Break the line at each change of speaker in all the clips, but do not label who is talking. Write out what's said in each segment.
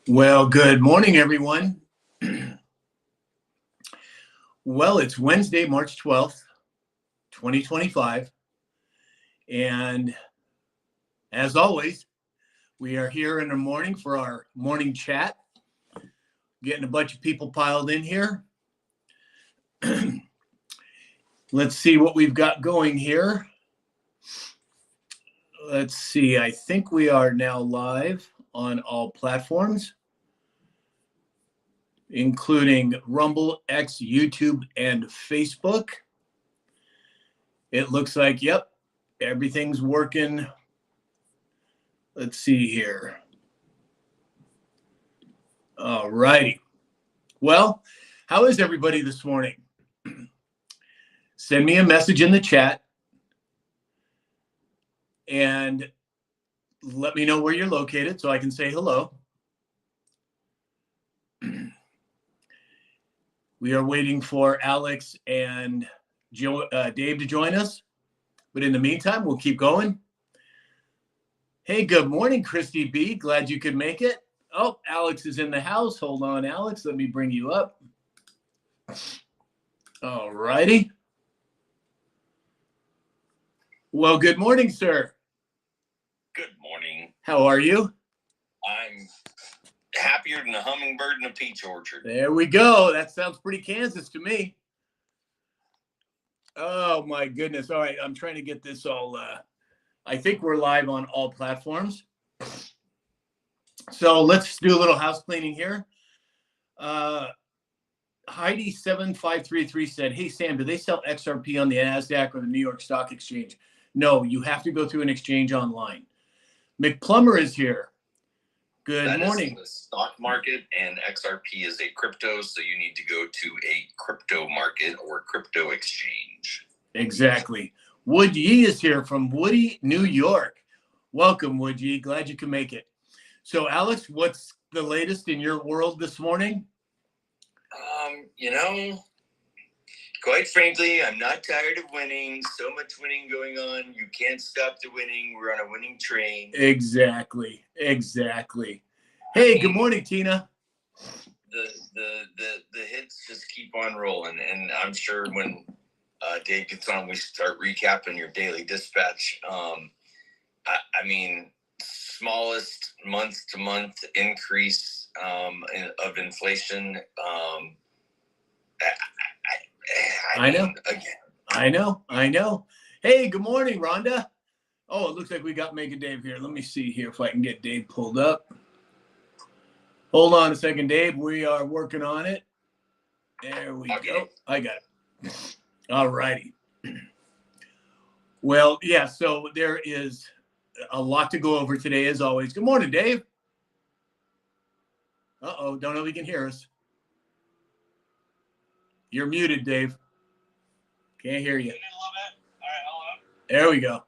Well, good morning, everyone. Well, it's Wednesday, March 12th, 2025. And as always, we are here in the morning for our morning chat, getting a bunch of people piled in here. Let's see what we've got going here. Let's see. I think we are now live on all platforms, including Rumble, X, YouTube, and Facebook. It looks like, yep, everything's working. Let's see here. All righty. Well, how is everybody this morning? Send me a message in the chat and let me know where you're located so I can say hello. We are waiting for Alex and Dave to join us. But in the meantime, we'll keep going. Hey, good morning, Christy B. Glad you could make it. Oh, Alex is in the house. Hold on, Alex. Let me bring you up. All righty. Well, good morning, sir.
Good morning.
How are you?
I'm happier than a hummingbird in a peach orchard.
There we go. That sounds pretty Kansas to me. Oh, my goodness. All right. I'm trying to get this all. I think we're live on all platforms. So let's do a little house cleaning here. Heidi7533 said, hey, Sam, do they sell XRP on the NASDAQ or the New York Stock Exchange? No, you have to go through an exchange online. McPlummer is here. Good morning.
That is the stock market, and XRP is a crypto, so you need to go to a crypto market or crypto exchange.
Exactly. Wood Yee is here from Woody, New York. Welcome, Wood Yee. Glad you can make it. So, Alex, what's the latest in your world this morning?
Quite frankly, I'm not tired of winning. So much winning going on. You can't stop the winning. We're on a winning train.
Exactly. Hey, good morning, Tina.
The hits just keep on rolling, and I'm sure when Dave gets on, we start recapping your daily dispatch. Smallest month-to-month increase of inflation.
I know. Hey, good morning, Rhonda. Oh, it looks like we got Mega Dave here. Let me see here if I can get Dave pulled up. Hold on a second, Dave. We are working on it. There we go. I got it. All righty. Well, yeah, so there is a lot to go over today, as always. Good morning, Dave. Uh-oh, don't know if he can hear us. You're muted, Dave. Can't hear you. There we go.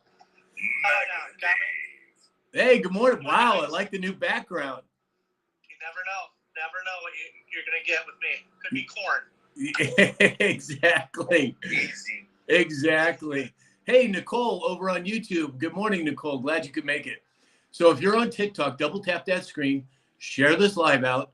Hey, good morning. Wow, I like the new background.
You never know what you're going to get with me. Could be corn.
Exactly.
Easy.
Exactly. Hey, Nicole over on YouTube. Good morning, Nicole. Glad you could make it. So if you're on TikTok, double tap that screen, share this live out.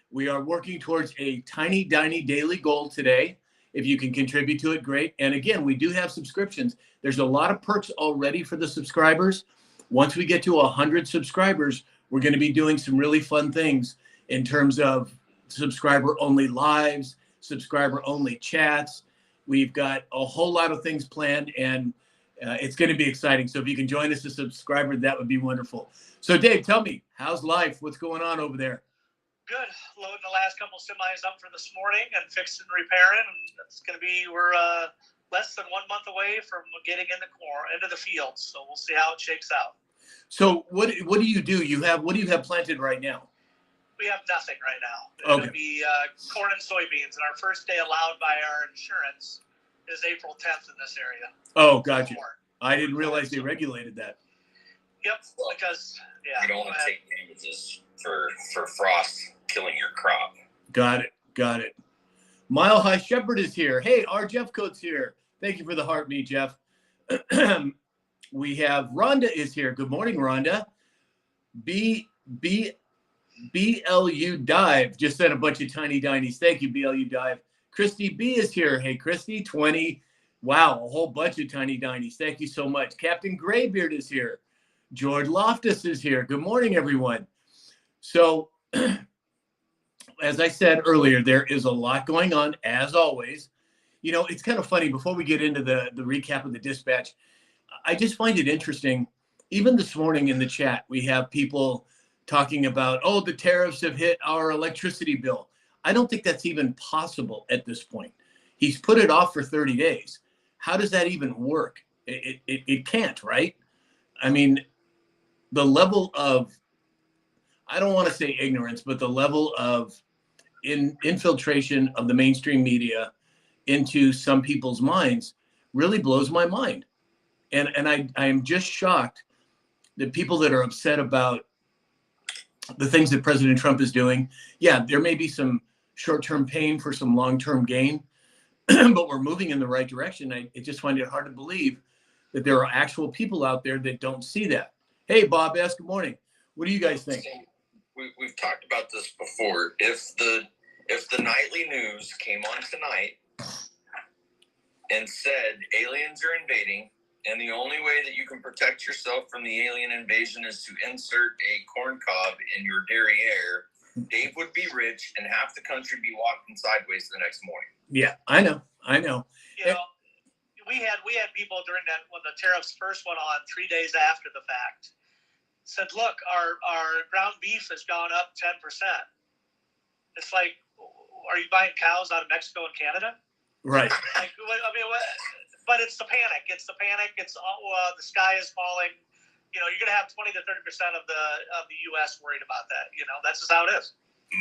We are working towards a tiny daily goal today. If you can contribute to it, great. And again, we do have subscriptions. There's a lot of perks already for the subscribers. Once we get to 100 subscribers, we're going to be doing some really fun things in terms of subscriber-only lives, subscriber-only chats. We've got a whole lot of things planned, and it's going to be exciting. So if you can join us as a subscriber, that would be wonderful. So Dave, tell me, how's life? What's going on over there?
Good. Loading the last couple semis up for this morning and fixing and repairing. And it's going to be, we're less than 1 month away from getting into the field. So we'll see how it shakes out.
So what do you do? What do you have planted right now?
We have nothing right now.
Okay.
It'll be corn and soybeans. And our first day allowed by our insurance is April 10th in this area.
Oh, gotcha. I didn't realize they regulated that.
Yep, because, yeah.
You don't want to take damages for frost killing your crop.
Got it. Mile High Shepherd is here. Hey, our Jeff Coates here. Thank you for the heart, me, Jeff. We have Rhonda is here. Good morning, Rhonda. BLU Dive just sent a bunch of tiny dinies. Thank you, BLU Dive. Christy B is here. Hey, Christy, 20. Wow, a whole bunch of tiny dinies. Thank you so much. Captain Graybeard is here. George Loftus is here. Good morning, everyone. So, as I said earlier, there is a lot going on, as always. You know, it's kind of funny. Before we get into the recap of the dispatch, I just find it interesting. Even this morning in the chat, we have people talking about, oh, the tariffs have hit our electricity bill. I don't think that's even possible at this point. He's put it off for 30 days. How does that even work? It can't, right? I mean, the level of, I don't want to say ignorance, but the level of infiltration of the mainstream media into some people's minds really blows my mind. And I am just shocked that people that are upset about the things that President Trump is doing, yeah, there may be some short-term pain for some long-term gain, but we're moving in the right direction. I just find it hard to believe that there are actual people out there that don't see that. Hey, Bob S., good morning. What do you guys think?
We've talked about this before. If the nightly news came on tonight and said aliens are invading, and the only way that you can protect yourself from the alien invasion is to insert a corn cob in your derriere, Dave would be rich and half the country be walking sideways the next morning.
Yeah, I know.
You know, we had people during that when the tariffs first went on 3 days after the fact said, look, our ground beef has gone up 10%. It's like, are you buying cows out of Mexico and Canada?
Right.
Like, I mean, but it's the panic. It's the panic. It's the sky is falling. You know, you're going to have 20 to 30% of the U.S. worried about that. You know, that's just how it is.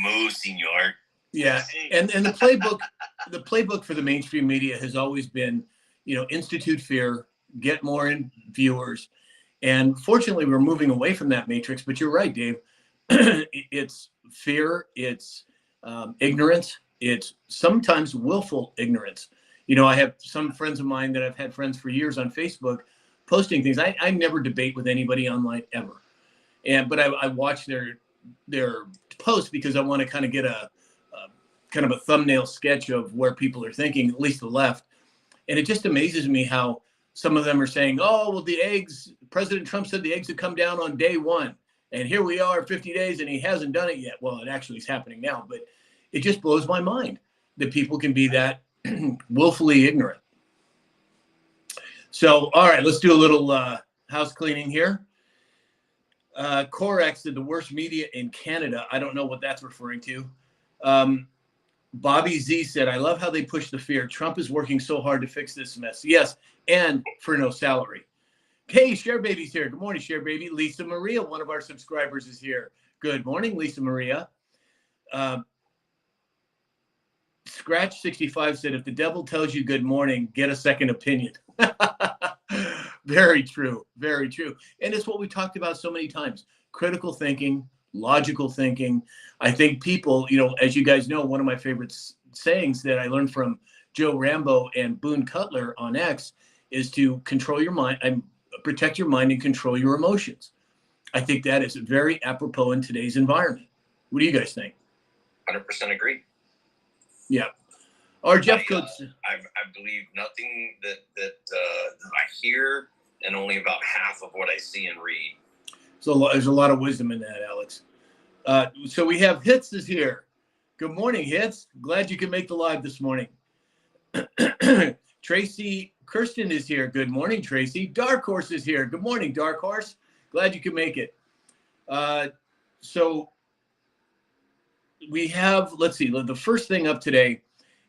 Moo, senor.
Yeah, and the playbook for the mainstream media has always been, you know, institute fear, get more viewers, and fortunately we're moving away from that matrix. But you're right, Dave. It's fear, it's ignorance, it's sometimes willful ignorance. You know, I have some friends of mine that I've had friends for years on Facebook posting things. I never debate with anybody online ever, but I watch their posts because I want to kind of get a kind of a thumbnail sketch of where people are thinking, at least the left. And it just amazes me how some of them are saying, oh, well, the eggs, President Trump said the eggs would come down on day one. And here we are 50 days and he hasn't done it yet. Well, it actually is happening now, but it just blows my mind that people can be that willfully ignorant. So, all right, let's do a little house cleaning here. Corex did the worst media in Canada. I don't know what that's referring to. Bobby Z said, I love how they push the fear. Trump is working so hard to fix this mess. Yes, and for no salary. Hey, Share Baby's here. Good morning, Share Baby. Lisa Maria, one of our subscribers, is here. Good morning, Lisa Maria. Scratch 65 said, if the devil tells you good morning, get a second opinion. Very true. Very true. And it's what we talked about so many times. Critical thinking, logical thinking. I think people, you know, as you guys know, one of my favorite sayings that I learned from Joe Rambo and Boone Cutler on X is to control your mind and protect your mind and control your emotions. I think that is very apropos in today's environment. What do you guys think?
100% agree.
Yeah. Our Jeff Coates.
I believe nothing that I hear, and only about half of what I see and read.
So there's a lot of wisdom in that, Alex. So we have Hits is here. Good morning, Hits. Glad you could make the live this morning. Tracy Kirsten is here. Good morning, Tracy. Dark Horse is here. Good morning, Dark Horse. Glad you could make it. So we have, let's see, the first thing up today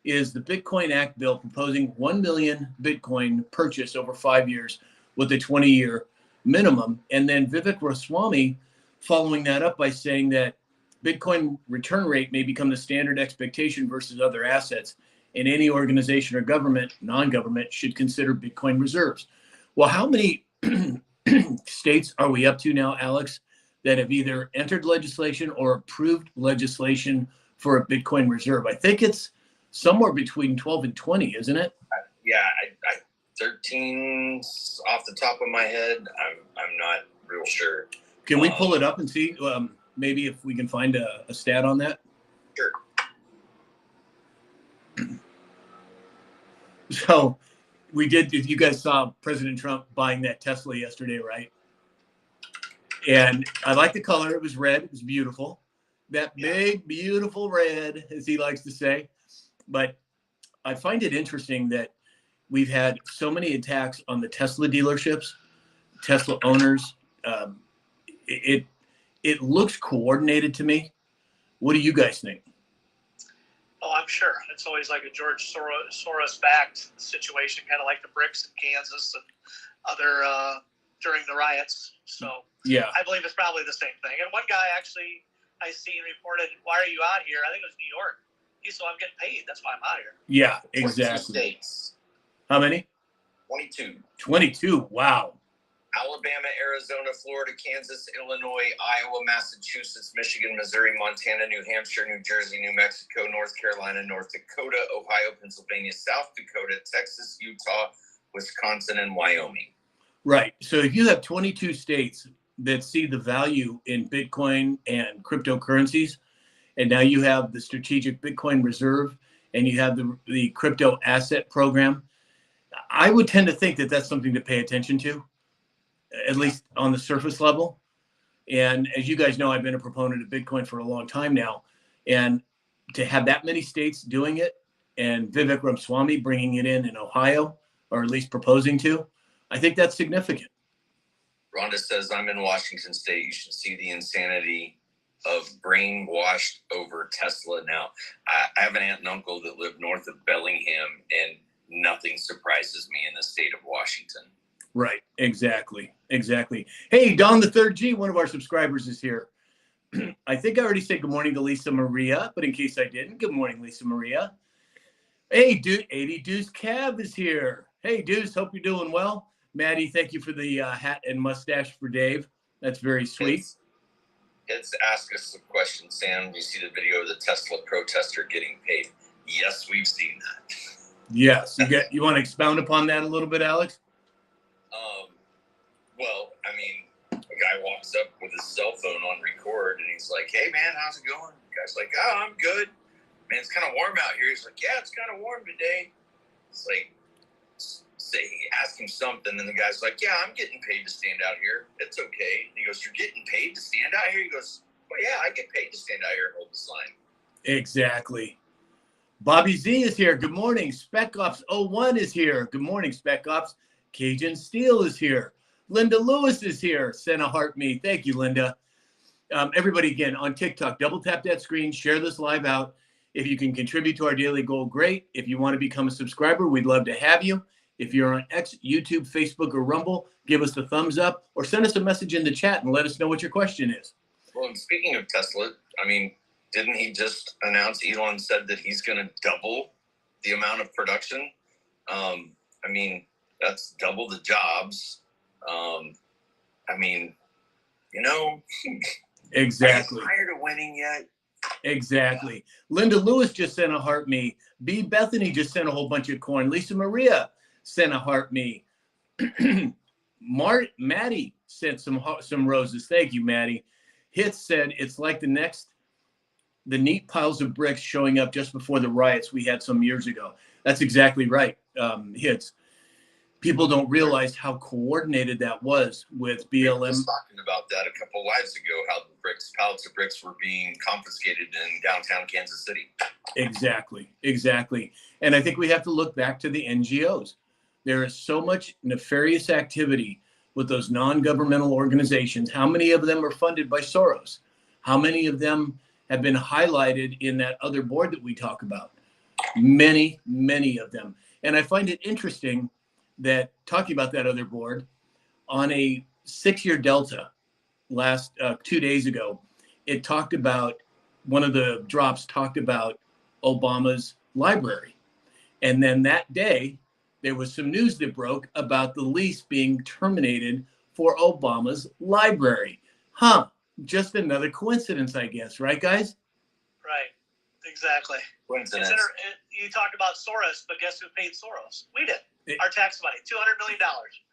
is the Bitcoin Act bill proposing 1 million Bitcoin purchase over 5 years with a 20-year minimum. And then Vivek Ramaswamy following that up by saying that Bitcoin return rate may become the standard expectation versus other assets, and any organization or government, non-government, should consider Bitcoin reserves. Well, how many states are we up to now, Alex, that have either entered legislation or approved legislation for a Bitcoin reserve? I think it's somewhere between 12 and 20, isn't it?
Yeah, I 13 off the top of my head. I'm not real sure.
Can we pull it up and see? maybe if we can find a stat on that?
Sure.
So you guys saw President Trump buying that Tesla yesterday, right? And I like the color. It was red. It was beautiful. That big, beautiful red, as he likes to say. But I find it interesting that we've had so many attacks on the Tesla dealerships, Tesla owners. It looks coordinated to me. What do you guys think?
Oh, I'm sure. It's always like a George Soros-backed situation, kind of like the bricks in Kansas and other during the riots. So
Yeah.
I believe it's probably the same thing. And one guy actually I seen reported, "Why are you out here?" I think it was New York. He said, "I'm getting paid. That's why I'm out here."
Yeah,
22
exactly.
states.
How many?
22.
22. Wow.
Alabama, Arizona, Florida, Kansas, Illinois, Iowa, Massachusetts, Michigan, Missouri, Montana, New Hampshire, New Jersey, New Mexico, North Carolina, North Dakota, Ohio, Pennsylvania, South Dakota, Texas, Utah, Wisconsin, and Wyoming.
Right. So if you have 22 states that see the value in Bitcoin and cryptocurrencies, and now you have the strategic Bitcoin reserve and you have the crypto asset program, I would tend to think that that's something to pay attention to, at least on the surface level. And as you guys know, I've been a proponent of Bitcoin for a long time now. And to have that many states doing it and Vivek Ramaswamy bringing it in Ohio, or at least proposing to, I think that's significant.
Rhonda says, I'm in Washington State. You should see the insanity of brainwashed over Tesla now. I have an aunt and uncle that live north of Bellingham, and nothing surprises me in the state of Washington.
Right. Exactly. Hey, Don the Third G, one of our subscribers, is here. I think I already said good morning to Lisa Maria, but in case I didn't, good morning, Lisa Maria. Hey, dude, 80 Deuce Cab is here. Hey, Deuce, hope you're doing well. Maddie, thank you for the hat and mustache for Dave. That's very sweet.
It's ask us a question, Sam. You see the video of the Tesla protester getting paid? Yes, we've seen that.
Yes. You want to expound upon that a little bit, Alex?
Well, I mean, a guy walks up with his cell phone on record, and he's like, "Hey, man, how's it going?" The guy's like, "Oh, I'm good. Man, it's kind of warm out here." He's like, "Yeah, it's kind of warm today." It's like, say, ask him something, and the guy's like, "Yeah, I'm getting paid to stand out here. It's okay." And he goes, "You're getting paid to stand out here?" He goes, "Well, yeah, I get paid to stand out here and hold the sign."
Exactly. Bobby Z is here. Good morning. Spec Ops 01 is here. Good morning, Spec Ops. Cajun Steel is here. Linda Lewis is here. Send a heart me. Thank you, Linda. Everybody, again, on TikTok, double tap that screen, share this live out. If you can contribute to our daily goal, great. If you want to become a subscriber, we'd love to have you. If you're on X, YouTube, Facebook, or Rumble, give us a thumbs up or send us a message in the chat and let us know what your question is.
Well, and speaking of Tesla, I mean, didn't he just announce, Elon said that he's going to double the amount of production? I mean, that's double the jobs. I mean, you know.
Exactly.
Are you tired of winning yet?
Exactly. Linda Lewis just sent a heart me. B. Bethany just sent a whole bunch of corn. Lisa Maria sent a heart me. Maddie sent some roses. Thank you, Maddie. Hits said it's like the neat piles of bricks showing up just before the riots we had some years ago. That's exactly right. Hits. People don't realize how coordinated that was with BLM.
We were just talking about that a couple lives ago, how the pallets of bricks were being confiscated in downtown Kansas City.
Exactly. And I think we have to look back to the NGOs. There is so much nefarious activity with those non-governmental organizations. How many of them are funded by Soros? How many of them have been highlighted in that other board that we talk about? Many of them. And I find it interesting that talking about that other board on a 6-year delta last 2 days ago, it talked about, one of the drops talked about Obama's library. And then that day, there was some news that broke about the lease being terminated for Obama's library. Just another coincidence, I guess. Right, guys?
Right. Exactly.
Coincidence.
You talk about Soros, but guess who paid Soros? We did. Our tax money, $200 million.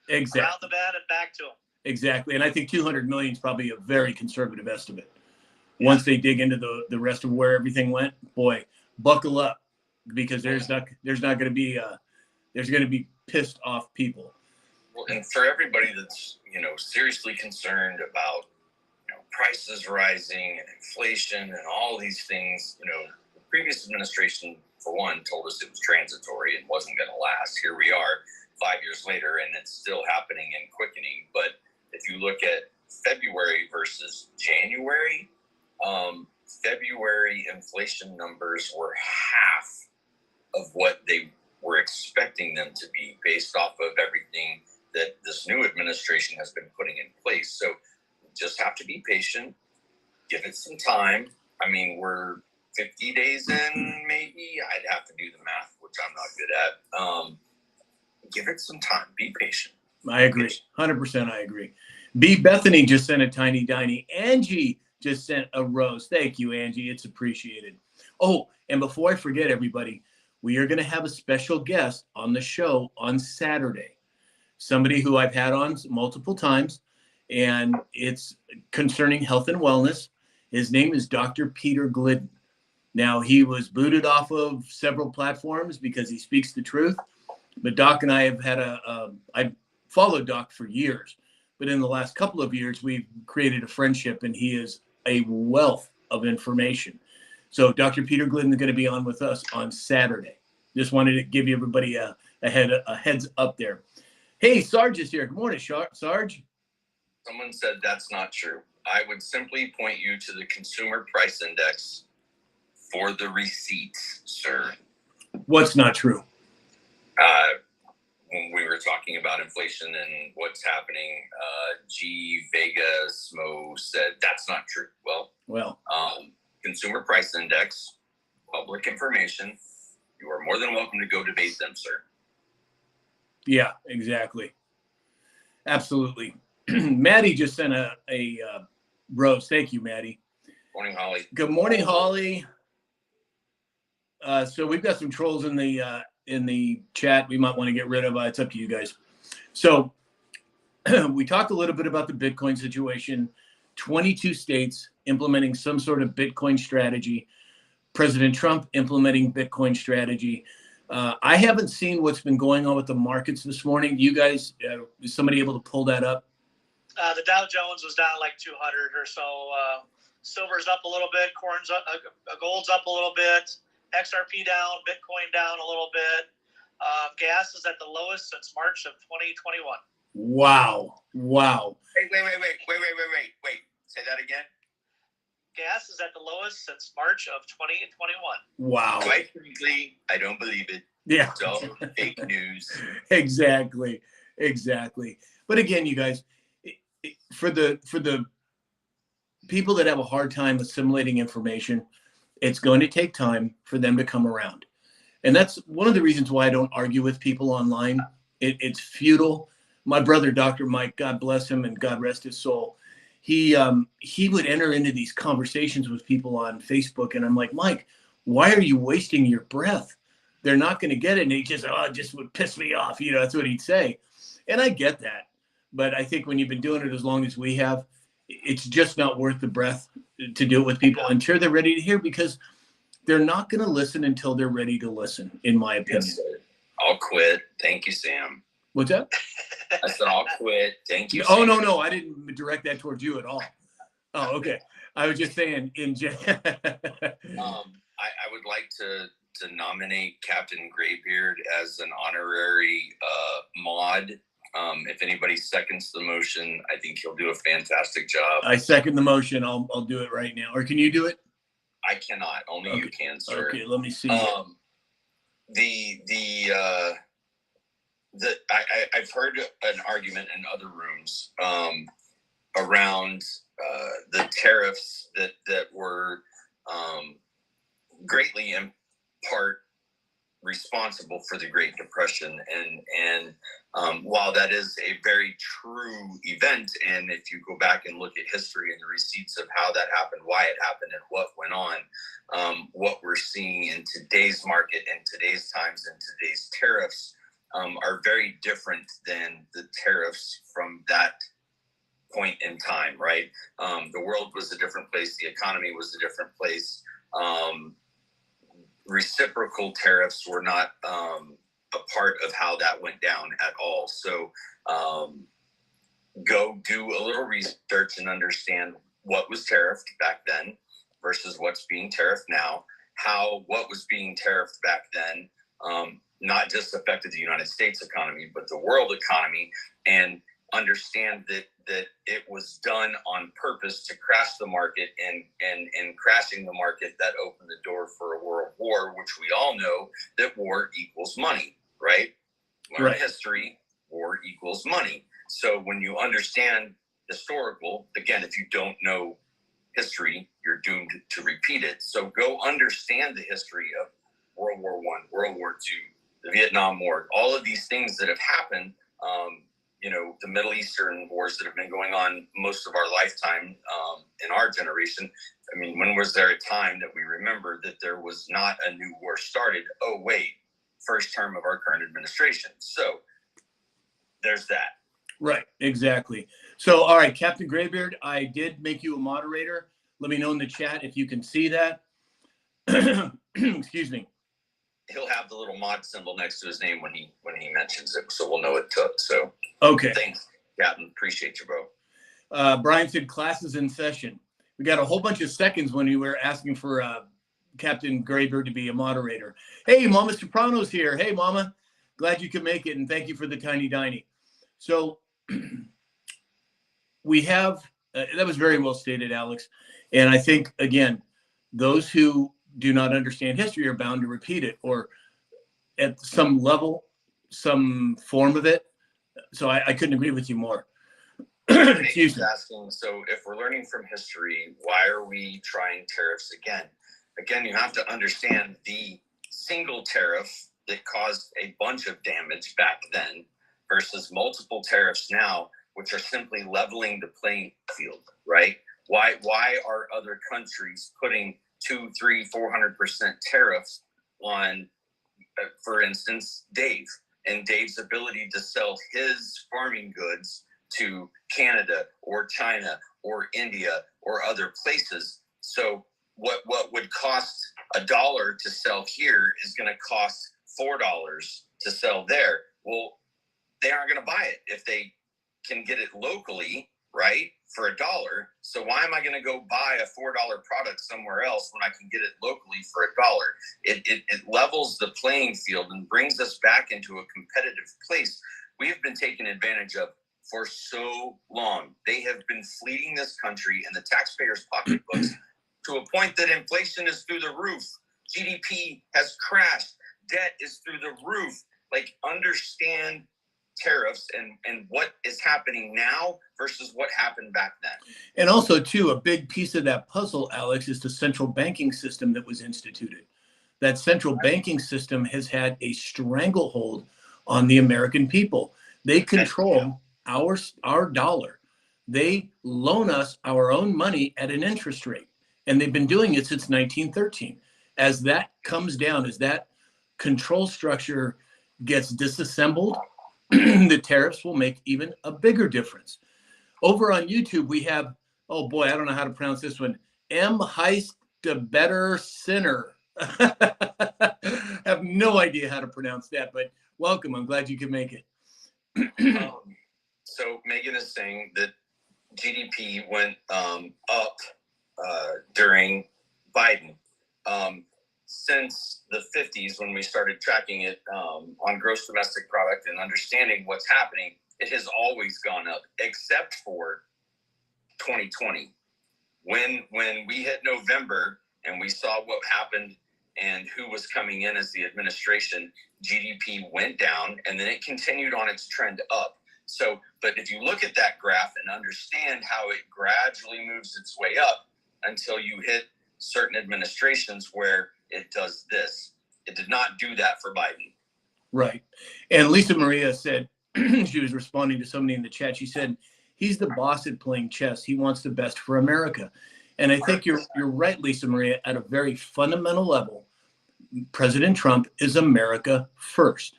Exactly.
Around the bend and back to him.
Exactly. And I think 200 million is probably a very conservative estimate. once they dig into the rest of where everything went, boy, buckle up, because there's not going to be there's going to be pissed off people.
Well, and for everybody that's, seriously concerned about, prices rising and inflation and all these things, the previous administration, for one, told us it was transitory and wasn't going to last. Here we are 5 years later, and it's still happening and quickening. But if you look at February versus January, February inflation numbers were half of what they were expecting them to be based off of everything that this new administration has been putting in place. So we just have to be patient, give it some time. I mean, we're 50 days in, maybe. I'd have to do the math, which I'm not good at. Give it some time. Be patient.
I agree. 100% I agree. B. Bethany just sent a tiny diny. Angie just sent a rose. Thank you, Angie. It's appreciated. Oh, and before I forget, everybody, we are going to have a special guest on the show on Saturday. Somebody who I've had on multiple times, and it's concerning health and wellness. His name is Dr. Peter Glidden. Now, he was booted off of several platforms because he speaks the truth. But Doc and I have had I followed Doc for years. But in the last couple of years, we've created a friendship, and he is a wealth of information. So Dr. Peter Glidden is going to be on with us on Saturday. Just wanted to give you everybody a heads up there. Hey, Sarge is here. Good morning, Sarge.
Someone said that's not true. I would simply point you to the Consumer Price Index for the receipts, sir.
What's not true?
When we were talking about inflation and what's happening, G. Vega Smo said that's not true. Well, Consumer Price Index, public information. You are more than welcome to go debate them, sir.
Yeah, exactly. Absolutely. Maddie just sent a rose. Thank you, Maddie.
Morning, Holly.
Good morning, Holly. So we've got some trolls in the chat we might want to get rid of. It's up to you guys. So we talked a little bit about the Bitcoin situation. 22 states implementing some sort of Bitcoin strategy. President Trump implementing Bitcoin strategy. I haven't seen what's been going on with the markets this morning. You guys, is somebody able to pull that up?
The Dow Jones was down like 200 or so. Silver's up a little bit. Gold's up a little bit. XRP down. Bitcoin down a little bit. Gas is at the lowest since March of 2021.
Wow.
Wait. Say that again.
Gas is at the lowest since March of 2021.
Wow.
Quite frankly, I don't believe it.
Yeah.
It's all fake news.
Exactly. But again, you guys, for the people that have a hard time assimilating information, it's going to take time for them to come around. And that's one of the reasons why I don't argue with people online. It's futile. My brother, Dr. Mike, God bless him and God rest his soul, he would enter into these conversations with people on Facebook, and I'm like, Mike, why are you wasting your breath? They're not going to get it. And he just would piss me off. That's what he'd say. And I get that. But I think when you've been doing it as long as we have, it's just not worth the breath to do it with people until they're ready to hear, because they're not going to listen until they're ready to listen, in my opinion.
Yes, I'll quit. Thank you, Sam.
What's that?
I said I'll quit. Thank you.
Oh,
Sam.
no. I didn't direct that towards you at all. Oh, okay. I was just saying in general.
I would like to nominate Captain Graybeard as an honorary mod. If anybody seconds the motion, I think he'll do a fantastic job.
I second the motion. I'll do it right now. Or can you do it?
I cannot. Only you can, sir.
Okay, let me see.
I've heard an argument in other rooms around the tariffs that were greatly in part responsible for the Great Depression, and while that is a very true event, and if you go back and look at history and the receipts of how that happened, why it happened, and what went on, what we're seeing in today's market and today's times and today's tariffs are very different than the tariffs from that point in time, right? The world was a different place. The economy was a different place. Reciprocal tariffs were not a part of how that went down at all. So go do a little research and understand what was tariffed back then versus what's being tariffed now, how what was being tariffed back then not just affected the United States economy, but the world economy, and understand that it was done on purpose to crash the market, and crashing the market that opened the door for a world war, which we all know that war equals money, right? Learn history, war equals money. So when you understand historical, again, if you don't know history, you're doomed to repeat it. So go understand the history of World War I, World War II, the Vietnam War, all of these things that have happened, the Middle Eastern wars that have been going on most of our lifetime in our generation. I mean, when was there a time that we remember that there was not a new war started? Oh, wait, first term of our current administration. So there's that.
Right, exactly. So, all right, Captain Graybeard, I did make you a moderator. Let me know in the chat if you can see that. Excuse me.
He'll have the little mod symbol next to his name when he mentions it, so we'll know it took. So
okay.
Thanks, Captain. Appreciate you, bro.
Brian said classes in session. We got a whole bunch of seconds when you were asking for Captain Graybeard to be a moderator. Hey, Mama Soprano's here. Hey, Mama. Glad you could make it, and thank you for the tiny diney. So we have, that was very well stated, Alex. And I think, again, those who do not understand history are bound to repeat it, or at some level, some form of it. So I couldn't agree with you more. Excuse me.
Asking, so if we're learning from history, why are we trying tariffs again? Again, you have to understand the single tariff that caused a bunch of damage back then versus multiple tariffs now, which are simply leveling the playing field, right? Why are other countries putting 200%, 300%, 400% tariffs on, for instance, Dave and Dave's ability to sell his farming goods to Canada or China or India or other places? So what would cost $1 to sell here is going to cost $4 to sell there. Well, they aren't going to buy it if they can get it locally, right, for $1. So why am I going to go buy a $4 product somewhere else when I can get it locally for $1? It levels the playing field and brings us back into a competitive place we have been taken advantage of for so long. They have been fleeing this country and the taxpayers' pocketbooks to a point that inflation is through the roof. GDP has crashed. Debt is through the roof. Like, understand tariffs and what is happening now versus what happened back then.
And also, too, a big piece of that puzzle, Alex, is the central banking system that was instituted. That central banking system has had a stranglehold on the American people. They control our dollar. They loan us our own money at an interest rate. And they've been doing it since 1913. As that comes down, as that control structure gets disassembled, the tariffs will make even a bigger difference. Over on YouTube, we have, oh boy, I don't know how to pronounce this one. M. Heist the Better Sinner. Have no idea how to pronounce that, but welcome. I'm glad you could make it.
So Megan is saying that GDP went up during Biden. Since the 50s, when we started tracking it on gross domestic product and understanding what's happening, it has always gone up, except for 2020. When we hit November and we saw what happened and who was coming in as the administration, GDP went down and then it continued on its trend up. So, but if you look at that graph and understand how it gradually moves its way up until you hit certain administrations where it does this. It did not do that for Biden.
Right. And Lisa Maria said, she was responding to somebody in the chat. She said, he's the boss at playing chess. He wants the best for America. And I think you're right, Lisa Maria, at a very fundamental level. President Trump is America first,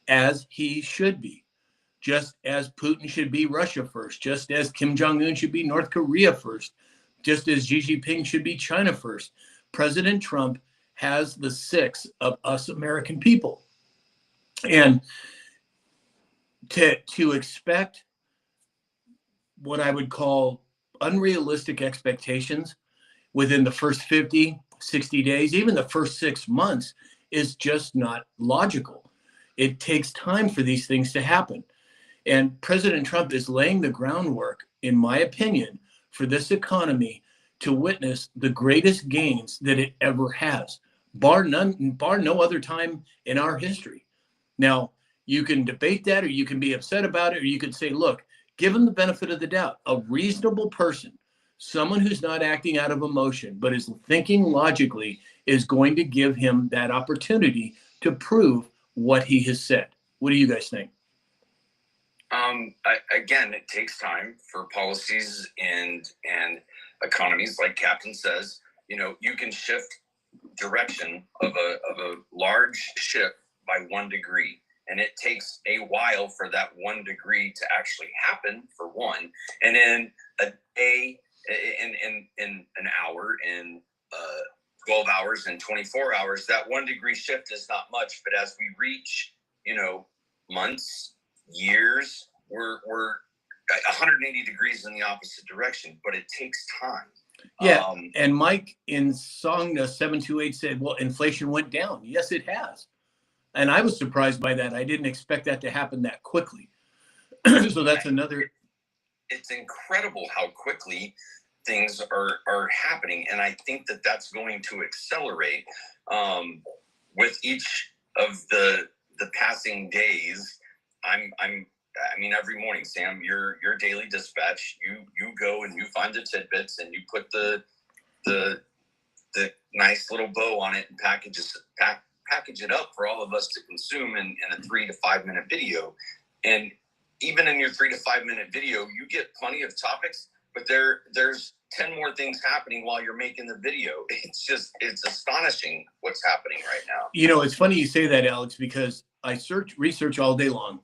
as he should be. just as Putin should be Russia first, just as Kim Jong-un should be North Korea first, just as Xi Jinping should be China first. President Trump has the six of us American people. And to expect what I would call unrealistic expectations within the first 50, 60 days, even the first 6 months, is just not logical. It takes time for these things to happen. And President Trump is laying the groundwork, in my opinion, for this economy to witness the greatest gains that it ever has, bar no other time in our history. Now, you can debate that, or you can be upset about it, or you could say, look, give him the benefit of the doubt. A reasonable person, someone who's not acting out of emotion, but is thinking logically, is going to give him that opportunity to prove what he has said. What do you guys think?
Again, it takes time for policies and economies, like Captain says. You know, you can shift direction of a large ship by 1 degree, and it takes a while for that 1 degree to actually happen, for one, and then a day, in an hour, in 12 hours, and 24 hours, that 1 degree shift is not much. But as we reach, months, years, we're 180 degrees in the opposite direction, but it takes time.
Yeah, and Mike in Song 728 said, well, inflation went down. Yes, it has. And I was surprised by that. I didn't expect that to happen that quickly. So that's another.
It's incredible how quickly things are happening. And I think that that's going to accelerate with each of the passing days. I mean, every morning, Sam, your daily dispatch, you go and you find the tidbits and you put the nice little bow on it and package it up for all of us to consume in a 3 to 5 minute video. And even in your 3 to 5 minute video, you get plenty of topics, but there's 10 more things happening while you're making the video. It's astonishing what's happening right now.
It's funny you say that, Alex, because I research all day long.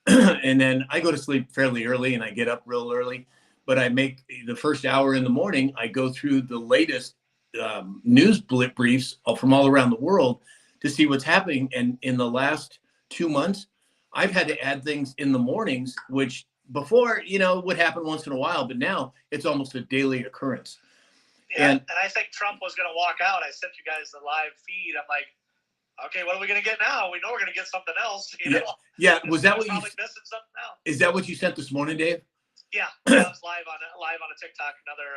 And then I go to sleep fairly early and I get up real early, but I make the first hour in the morning, I go through the latest news briefs from all around the world to see what's happening. And in the last 2 months, I've had to add things in the mornings, which before, would happen once in a while, but now it's almost a daily occurrence.
Yeah, and I think Trump was going to walk out. I sent you guys the live feed. I'm like, okay, what are we going to get now? We know we're going to get something else.
Yeah. Was that what you?
Probably missing something now.
Is that what you sent this morning, Dave?
Yeah, that was live on a TikTok, another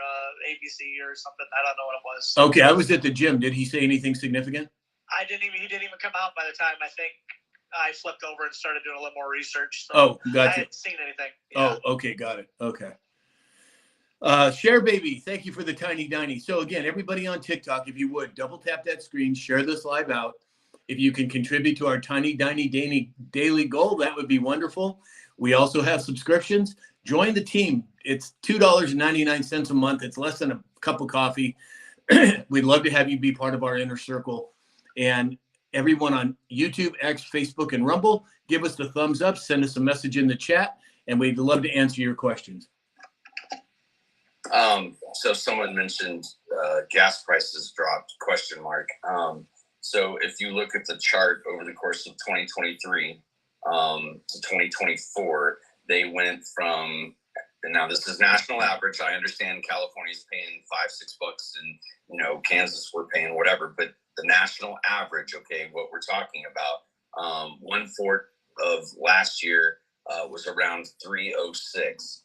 ABC or something. I don't know what it was.
Okay, I was at the gym. Did he say anything significant?
He didn't even come out by the time I think I flipped over and started doing a little more research. So
oh, gotcha.
I hadn't seen anything. Yeah.
Oh, okay, got it. Okay. Share baby, thank you for the tiny diny. So again, everybody on TikTok, if you would double tap that screen, share this live out. If you can contribute to our tiny diny daily goal, that would be wonderful. We also have subscriptions. Join the team. It's $2.99 a month. It's less than a cup of coffee. We'd love to have you be part of our inner circle. And everyone on YouTube, X, Facebook, and Rumble, give us the thumbs up. Send us a message in the chat, and we'd love to answer your questions.
So someone mentioned gas prices dropped, ? So if you look at the chart over the course of 2023 to 2024, they went from, and now this is national average. I understand California's paying $5-6 and, Kansas we're paying whatever, but the national average, okay, what we're talking about, 1/4 of last year was around 306.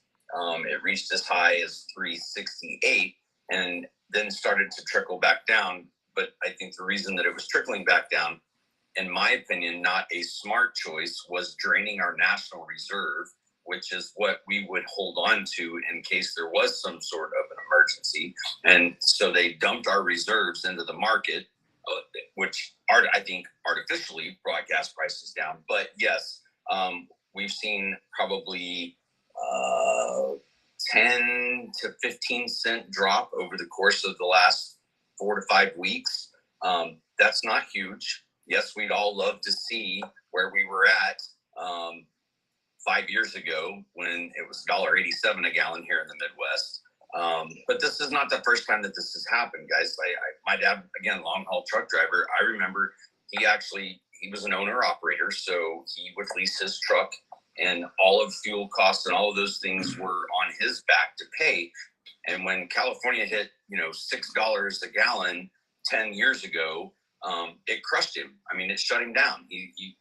It reached as high as 368 and then started to trickle back down. But I think the reason that it was trickling back down, in my opinion, not a smart choice, was draining our national reserve, which is what we would hold on to in case there was some sort of an emergency. And so they dumped our reserves into the market, which I think artificially brought gas prices down. But yes, we've seen probably 10 to 15 cent drop over the course of the last 4 to 5 weeks. That's not huge. Yes, we'd all love to see where we were at 5 5 years ago when it was $1.87 a gallon here in the Midwest. But this is not the first time that this has happened, guys. My dad, again, long haul truck driver. I remember he was an owner operator, so he would lease his truck, and all of fuel costs and all of those things were on his back to pay. And when California hit, $6 a gallon 10 years ago, it crushed him. I mean, it shut him down. He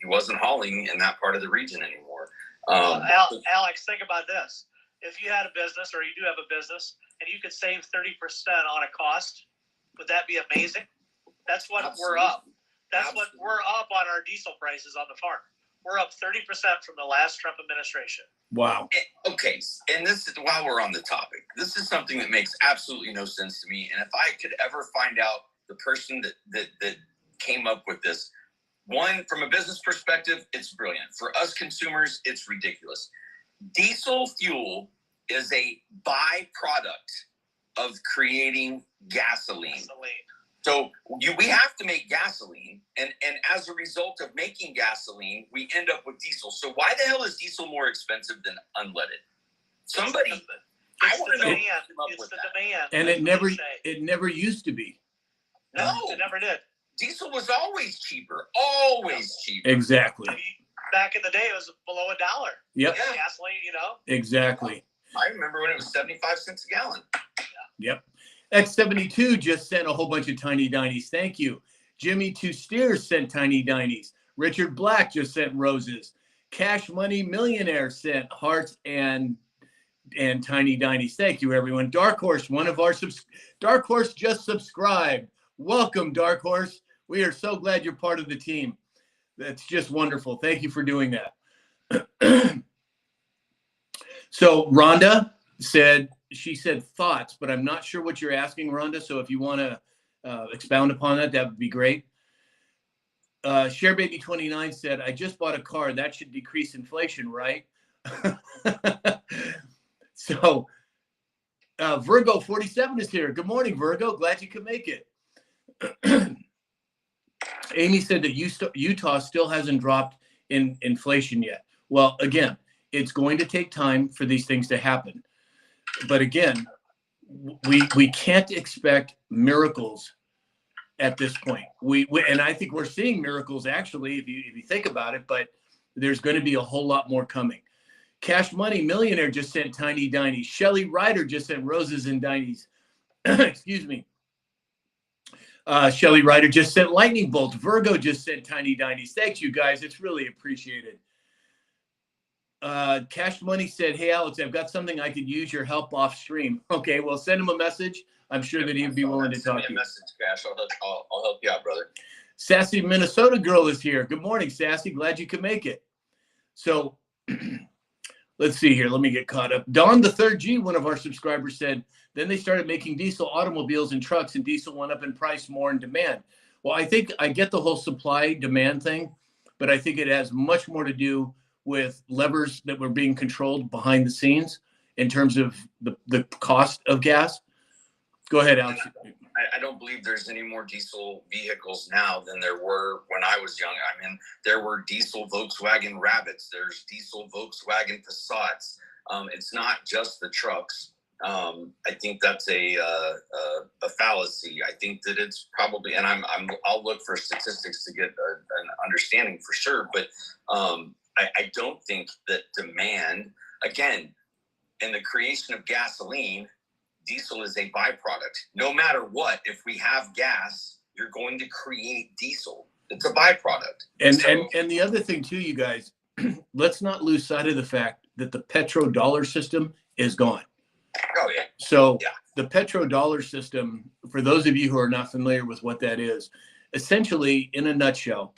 wasn't hauling in that part of the region anymore.
Alex, think about this. If you had a business, or you do have a business, and you could save 30% on a cost, would that be amazing? That's what
Absolutely.
we're up. That's
Absolutely.
what we're up on our diesel prices on the farm. We're up 30% from the last Trump administration.
Wow.
Okay, and this is, while we're on the topic, this is something that makes absolutely no sense to me. And if I could ever find out the person that came up with this, one, from a business perspective, it's brilliant. For us consumers, it's ridiculous. Diesel fuel is a byproduct of creating gasoline. So we have to make gasoline, and as a result of making gasoline, we end up with diesel. So why the hell is diesel more expensive than unleaded? Somebody, I want to know.
It's the demand.
And it never used to be.
No, it never did.
Diesel was always cheaper, always cheaper.
Exactly.
Back in the day, it was below $1.
Yep.
Yeah.
Gasoline,
Exactly.
I remember when it was 75 cents a gallon.
Yep. X72 just sent a whole bunch of tiny dinies. Thank you. Jimmy Two Steers sent tiny dinies. Richard Black just sent roses. Cash Money Millionaire sent hearts and tiny dinies. Thank you, everyone. Dark Horse, Dark Horse just subscribed. Welcome, Dark Horse. We are so glad you're part of the team. That's just wonderful. Thank you for doing that. So Rhonda said thoughts, but I'm not sure what you're asking, Rhonda. So if you want to expound upon that, that would be great. ShareBaby29 said, I just bought a car. That should decrease inflation, right? So Virgo47 is here. Good morning, Virgo. Glad you could make it. Amy said that Utah still hasn't dropped in inflation yet. Well, again, it's going to take time for these things to happen. But again, we can't expect miracles at this point. And I think we're seeing miracles actually, if you think about it, but there's going to be a whole lot more coming. Cash Money Millionaire just sent tiny dinies. Shelly Ryder just sent roses and dinies. Excuse me. Shelly Ryder just sent lightning bolts. Virgo just sent tiny dinies. Thanks, you guys. It's really appreciated. Cash Money said, hey, Alex, I've got something I could use your help off stream. Okay, well, send him a message. I'm sure that he'd be willing to talk to you.
Message, Cash. I'll help you out, brother.
Sassy Minnesota Girl is here. Good morning, Sassy. Glad you could make it. So let's see here. Let me get caught up. Don the Third G, one of our subscribers, said, then they started making diesel automobiles and trucks, and diesel went up in price more in demand. Well, I think I get the whole supply demand thing, but I think it has much more to do with levers that were being controlled behind the scenes in terms of the cost of gas. Go ahead, Alex.
I don't believe there's any more diesel vehicles now than there were when I was young. I mean, there were diesel Volkswagen Rabbits. There's diesel Volkswagen Passats. It's not just the trucks. I think that's a fallacy. I think that it's probably, and I'll look for statistics to get an understanding for sure. But I don't think that demand, again, in the creation of gasoline, diesel is a byproduct. No matter what, if we have gas, you're going to create diesel. It's a byproduct.
And the other thing too, you guys, let's not lose sight of the fact that the petrodollar system is gone.
Oh yeah.
So the petrodollar system, for those of you who are not familiar with what that is, essentially, in a nutshell,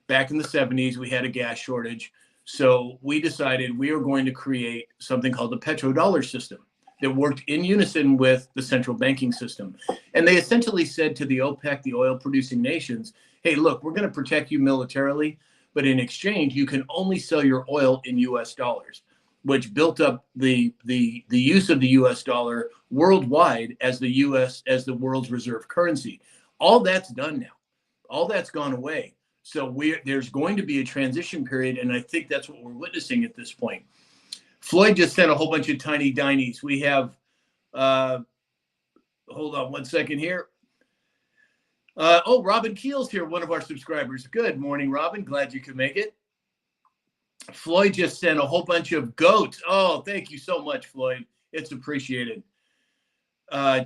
back in the 70s, we had a gas shortage. So we decided we are going to create something called the petrodollar system that worked in unison with the central banking system. And they essentially said to the OPEC, the oil producing nations, hey, look, we're going to protect you militarily, but in exchange, you can only sell your oil in US dollars, which built up the use of the US dollar worldwide as the world's reserve currency. All that's done now. All that's gone away. So there's going to be a transition period, and I think that's what we're witnessing at this point. Floyd just sent a whole bunch of tiny dinies. We have, hold on one second here. Robin Keel's here, one of our subscribers. Good morning, Robin. Glad you could make it. Floyd just sent a whole bunch of goats. Oh, thank you so much, Floyd. It's appreciated.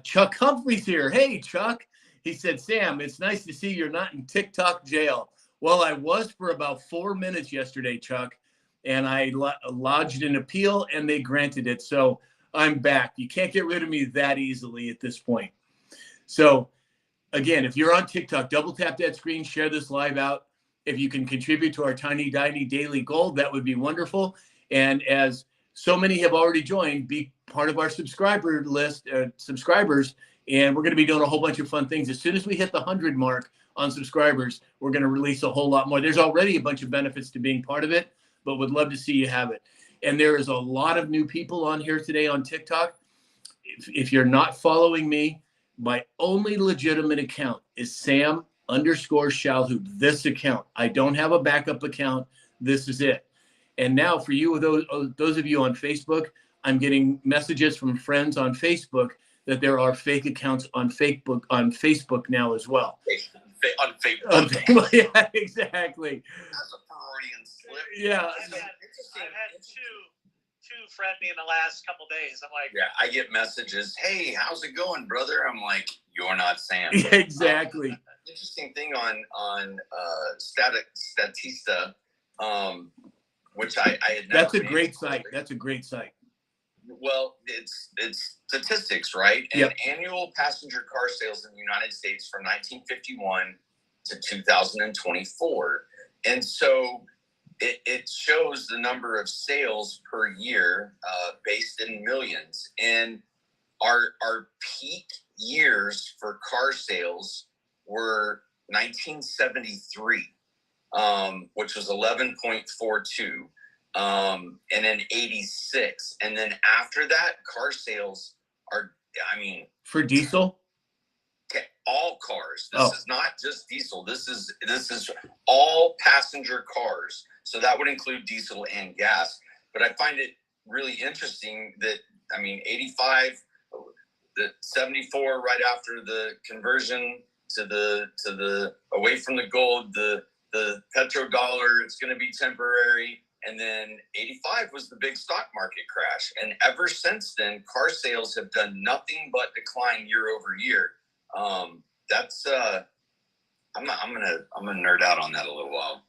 Chuck Humphrey's here. Hey, Chuck. He said, Sam, it's nice to see you're not in TikTok jail. Well, I was for about 4 minutes yesterday, Chuck, and I lodged an appeal, and they granted it. So I'm back. You can't get rid of me that easily at this point. So, again, if you're on TikTok, double tap that screen, share this live out. If you can contribute to our Tiny Diny Daily Gold, that would be wonderful. And as so many have already joined, be part of our subscriber list, subscribers, and we're going to be doing a whole bunch of fun things. As soon as we hit the 100 mark on subscribers, we're going to release a whole lot more. There's already a bunch of benefits to being part of it, but would love to see you have it. And there is a lot of new people on here today on TikTok. If you're not following me, my only legitimate account is Sam_Shalhoub. This account. I don't have a backup account. This is it. And now for you, those of you on Facebook, I'm getting messages from friends on Facebook that there are fake accounts on Facebook now as well.
On Facebook.
Yeah, exactly.
That's a Freudian slip.
Yeah.
I've had two friend me in the last couple days. I'm like,
Yeah, I get messages. Hey, how's it going, brother? I'm like, you're not Sam.
Yeah, exactly.
Interesting thing on Statista, which I had never.
That's a great site. That's a great site.
Well, it's statistics, right? And
Yep.
annual passenger car sales in the United States from 1951 to 2024, and so it shows the number of sales per year based in millions. And our peak years for car sales were 1973, which was 11.42. And then 86. And then after that, car sales are,
For diesel?
all cars. This
Oh.
is not just diesel. This is all passenger cars. So that would include diesel and gas. But I find it really interesting that, 85, the 74 right after the conversion to the away from the gold, the petrodollar, it's going to be temporary. And then 85 was the big stock market crash. And ever since then, car sales have done nothing but decline year over year. That's I'm gonna nerd out on that a little while.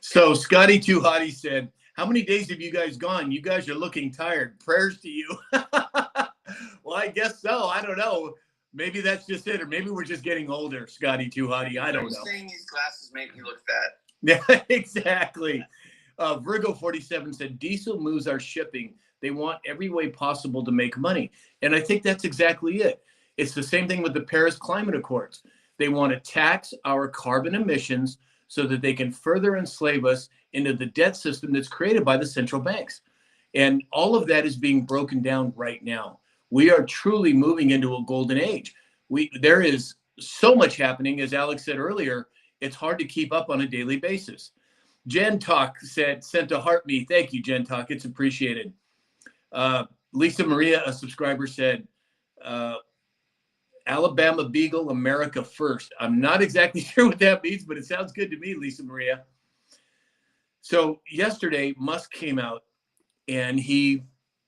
So Scotty Too Hottie said, how many days have you guys gone? You guys are looking tired. Prayers to you. Well, I guess so. I don't know. Maybe that's just it. Or maybe we're just getting older, Scotty Too Hottie. I don't know.
Saying these glasses make me look fat.
Yeah, exactly. Virgo 47 said, diesel moves our shipping. They want every way possible to make money. And I think that's exactly it. It's the same thing with the Paris Climate Accords. They want to tax our carbon emissions so that they can further enslave us into the debt system that's created by the central banks. And all of that is being broken down right now. We are truly moving into a golden age. There is so much happening, as Alex said earlier, it's hard to keep up on a daily basis. Jen Talk sent a heart me. Thank you, Jen Talk. It's appreciated. Lisa Maria, a subscriber, said, Alabama Beagle, America first. I'm not exactly sure what that means, but it sounds good to me, Lisa Maria. So yesterday, Musk came out and he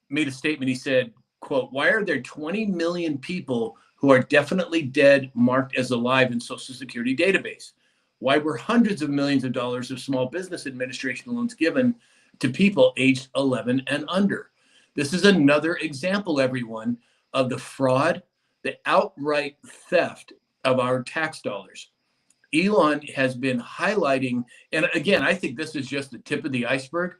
made a statement. He said, quote, why are there 20 million people who are definitely dead marked as alive in Social Security database? Why were hundreds of millions of dollars of Small Business Administration loans given to people aged 11 and under? This is another example, everyone, of the fraud, the outright theft of our tax dollars. Elon has been highlighting, and again, I think this is just the tip of the iceberg,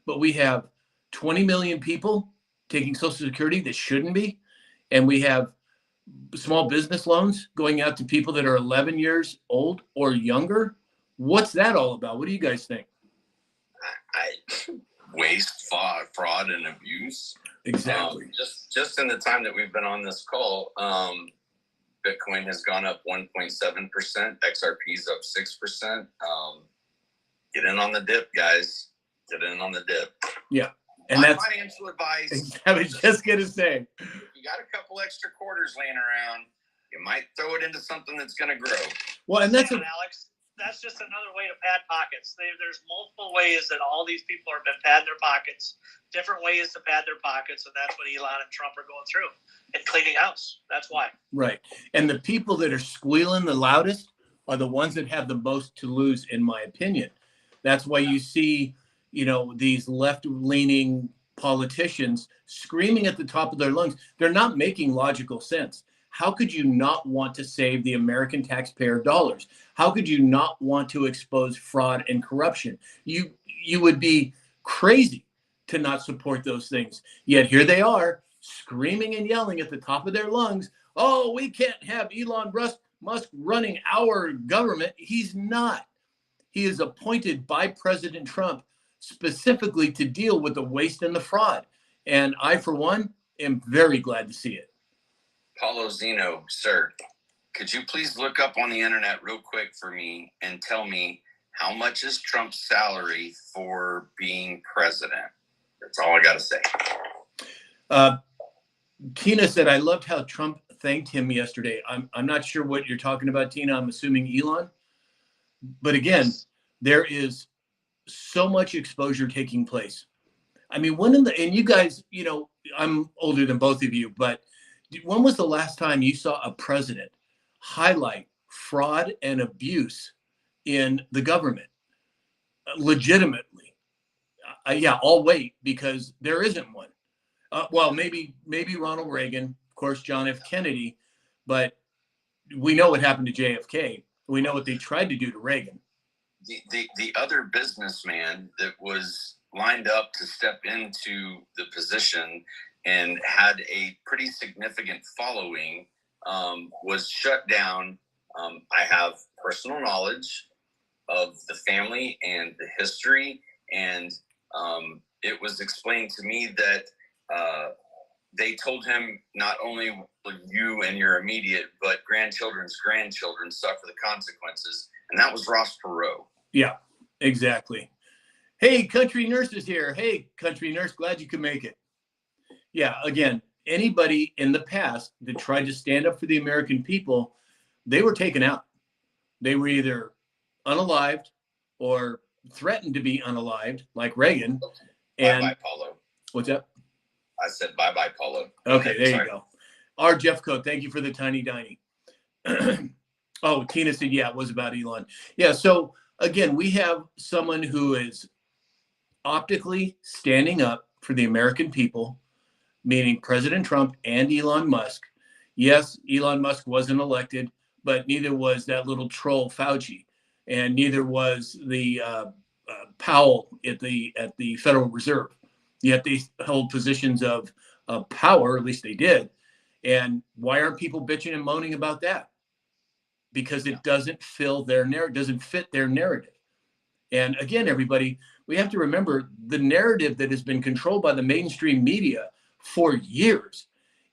but we have 20 million people taking Social Security that shouldn't be, and we have small business loans going out to people that are 11 years old or younger. What's that all about? What do you guys think?
Waste, fraud, and abuse.
Exactly.
Just in the time that we've been on this call, Bitcoin has gone up 1.7%. XRP is up 6%. Get in on the dip, guys. Get in on the dip.
Yeah. And
My
that's
financial advice.
I was just going to say.
If you got a couple extra quarters laying around, you might throw it into something that's going to grow.
Well, and that's
Alex, that's just another way to pad pockets. There's multiple ways that all these people have been padding their pockets, different ways to pad their pockets, and that's what Elon and Trump are going through and cleaning house. That's why.
right. And the people that are squealing the loudest are the ones that have the most to lose, in my opinion. That's why you see, these left-leaning politicians screaming at the top of their lungs. They're not making logical sense. How could you not want to save the American taxpayer dollars? How could you not want to expose fraud and corruption? You would be crazy to not support those things. Yet here they are screaming and yelling at the top of their lungs, oh, we can't have Elon Musk running our government. He's not. He is appointed by President Trump specifically to deal with the waste and the fraud. And I, for one, am very glad to see it.
Paulo Zeno, sir, could you please look up on the internet real quick for me and tell me how much is Trump's salary for being president? That's all I got to say.
Tina said, I loved how Trump thanked him yesterday. I'm not sure what you're talking about, Tina. I'm assuming Elon. But again, there is so much exposure taking place. I mean, and you guys, I'm older than both of you, but when was the last time you saw a president highlight fraud and abuse in the government? Legitimately. Yeah, I'll wait because there isn't one. Well, maybe Ronald Reagan, of course, John F. Kennedy, but we know what happened to JFK. We know what they tried to do to Reagan.
The other businessman that was lined up to step into the position and had a pretty significant following was shut down. I have personal knowledge of the family and the history, and it was explained to me that they told him not only will you and your immediate, but grandchildren's grandchildren suffer the consequences, and that was Ross Perot.
Yeah, exactly. Hey, Country Nurse is here. Hey, Country Nurse, glad you could make it. Yeah, again, anybody in the past that tried to stand up for the American people, they were taken out. They were either unalived or threatened to be unalived, like Reagan. And
bye-bye, Paulo.
What's up?
I said bye-bye, Paulo.
Okay, there you go. Our Jeff Coat, thank you for the tiny diny. Oh, Tina said, yeah, it was about Elon. Yeah, so again, we have someone who is optically standing up for the American people, meaning President Trump and Elon Musk. Yes, Elon Musk wasn't elected, but neither was that little troll Fauci, and neither was the Powell at the Federal Reserve. Yet they hold positions of power, at least they did. And why aren't people bitching and moaning about that? Because it doesn't fit their narrative. And again, everybody, we have to remember the narrative that has been controlled by the mainstream media for years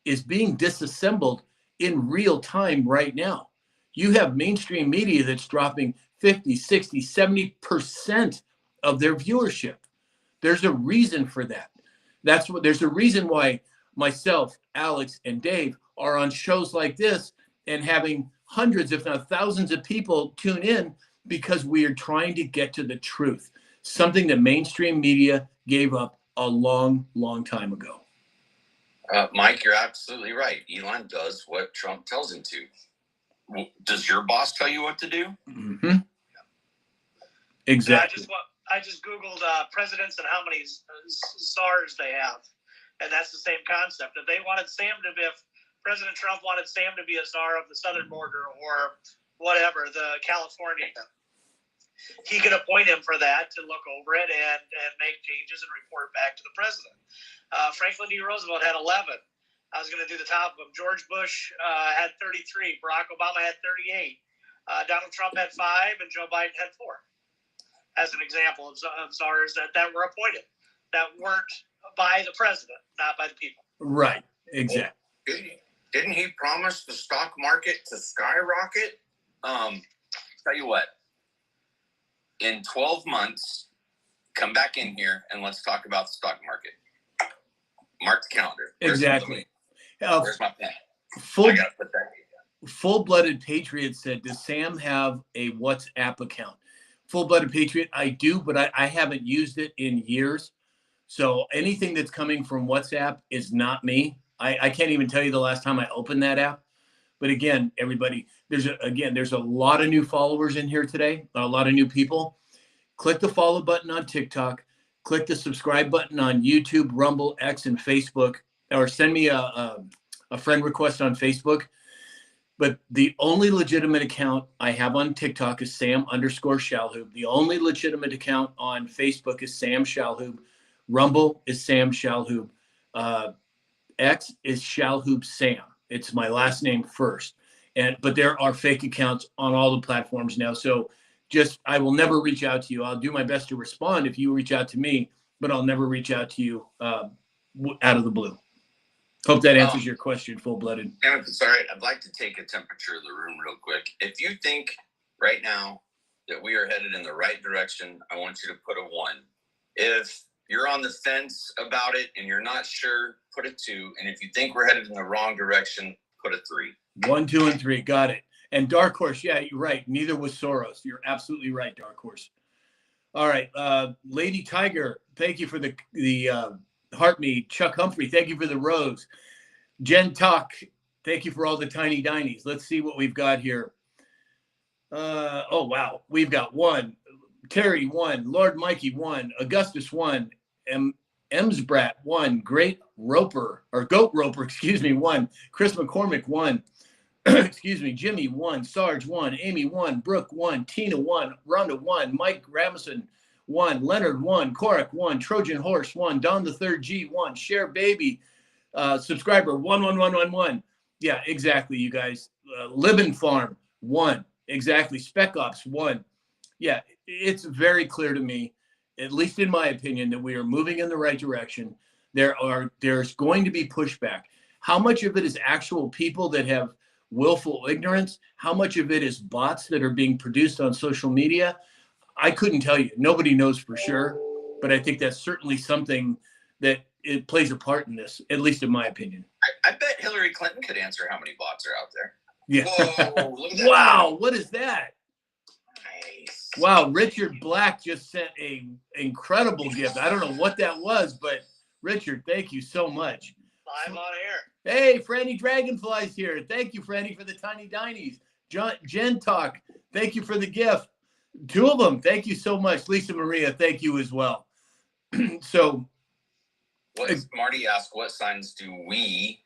is being disassembled in real time right now. You have mainstream media that's dropping 50, 60, 70% of their viewership. There's a reason for that. There's a reason why myself, Alex, and Dave are on shows like this and having hundreds, if not thousands of people tune in, because we are trying to get to the truth, something that mainstream media gave up a long, long time ago.
Mike, you're absolutely right. Elon does what Trump tells him to. Does your boss tell you what to do?
Mm-hmm. Exactly.
I just Googled presidents and how many czars they have. And that's the same concept. If President Trump wanted Sam to be a czar of the southern border or whatever, the California, he could appoint him for that to look over it and make changes and report back to the president. Franklin D. Roosevelt had 11. I was going to do the top of them. George Bush had 33. Barack Obama had 38. Donald Trump had 5, and Joe Biden had 4. As an example of czars that were appointed, that weren't by the president, not by the people.
Right. Exactly.
Didn't he promise the stock market to skyrocket? Tell you what. in 12 months, come back in here and let's talk about the stock market. Mark the calendar.
Exactly.
Where's my pen?
Full,
I gotta put that.
Full-Blooded Patriot said, does Sam have a WhatsApp account? Full-Blooded Patriot, I do, but I haven't used it in years. So anything that's coming from WhatsApp is not me. I can't even tell you the last time I opened that app. But again, everybody, there's a lot of new followers in here today, a lot of new people. Click the follow button on TikTok. Click the subscribe button on YouTube, Rumble, X, and Facebook, or send me a friend request on Facebook. But the only legitimate account I have on TikTok is Sam_Shalhoub. The only legitimate account on Facebook is Sam Shalhoub. Rumble is Sam Shalhoub. X is Shalhoub Sam. It's my last name first. But there are fake accounts on all the platforms now. So I will never reach out to you. I'll do my best to respond if you reach out to me, but I'll never reach out to you out of the blue. Hope that answers your question, Full-Blooded.
If it's all right, I'd like to take a temperature of the room real quick. If you think right now that we are headed in the right direction, I want you to put a 1. If you're on the fence about it and you're not sure, put a 2. And if you think we're headed in the wrong direction, put a 3.
1, 2, and 3. Got it. And Dark Horse, yeah, you're right. Neither was Soros. You're absolutely right, Dark Horse. All right. Lady Tiger, thank you for the heart me. Chuck Humphrey, thank you for the rose. Jen Talk, thank you for all the tiny dinies. Let's see what we've got here. Oh, wow. We've got 1. Terry, 1. Lord Mikey, 1. Augustus, 1. Emsbrat, 1. Great Roper, or Goat Roper, 1. Chris McCormick, 1. Excuse me. Jimmy, 1. Sarge, 1. Amy, 1. Brooke, 1. Tina, 1. Rhonda, 1. Mike Ramison, 1. Leonard, 1. Korak, 1. Trojan Horse, 1. Don the Third G, 1. Share Baby, subscriber, 1. Yeah, exactly, you guys. Libin Farm, 1. Exactly. Spec Ops, 1. Yeah, it's very clear to me, at least in my opinion, that we are moving in the right direction. There's going to be pushback. How much of it is actual people that have willful ignorance? How much of it is bots that are being produced on social media? I couldn't tell you. Nobody knows for sure, but I think that's certainly something that it plays a part in this, at least in my opinion.
I bet Hillary Clinton could answer how many bots are out there.
Yeah.
Whoa, look at that.
Wow, what is that?
Nice.
Wow, Richard Black just sent a incredible gift. I don't know what that was, but Richard, thank you so much.
Live on air.
Hey, Franny Dragonfly's here. Thank you, Franny, for the tiny dinies. Jen Talk, thank you for the gift. 2 of them, thank you so much. Lisa Maria, thank you as well. So,
Marty asked, what signs do we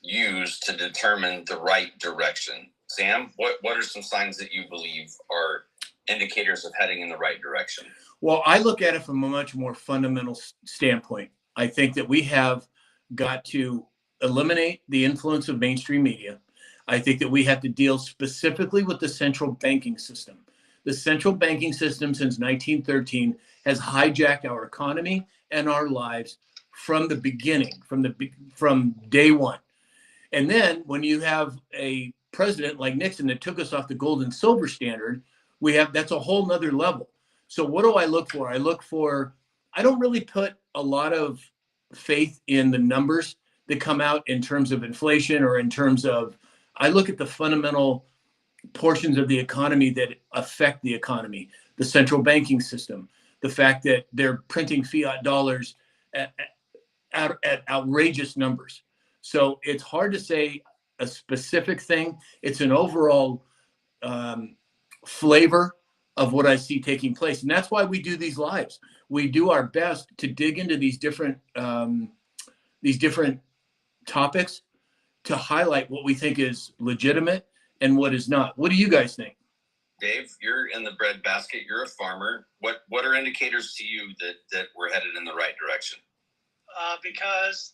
use to determine the right direction? Sam, what are some signs that you believe are indicators of heading in the right direction?
Well, I look at it from a much more fundamental standpoint. I think that we have got to eliminate the influence of mainstream media. I think that we have to deal specifically with the central banking system. The central banking system since 1913 has hijacked our economy and our lives from the beginning, from day one. And then when you have a president like Nixon that took us off the gold and silver standard, that's a whole nother level. So what do I look for? I don't really put a lot of faith in the numbers that come out in terms of inflation or in terms of, I look at the fundamental portions of the economy that affect the economy, the central banking system, the fact that they're printing fiat dollars at outrageous numbers. So it's hard to say a specific thing. It's an overall flavor of what I see taking place. And that's why we do these lives. We do our best to dig into these different topics to highlight what we think is legitimate and what is not. What do you guys think?
Dave, you're in the bread basket. You're a farmer. What are indicators to you that we're headed in the right direction?
Because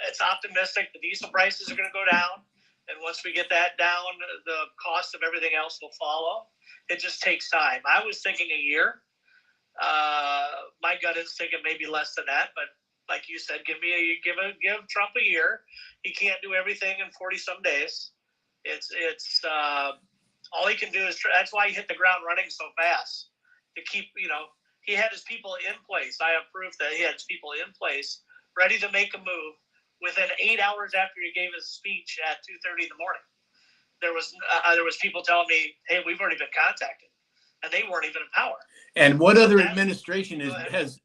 it's optimistic. The diesel prices are going to go down. And once we get that down, the cost of everything else will follow. It just takes time. I was thinking a year. My gut instinct maybe less than that, but like you said, give Trump a year. He can't do everything in 40 some days. It's All he can do is that's why he hit the ground running so fast to keep, he had his people in place. I have proof that he had his people in place ready to make a move within 8 hours after he gave his speech at 2:30 in the morning. There was people telling me, hey, we've already been contacted, and they weren't even in power.
And what other administration has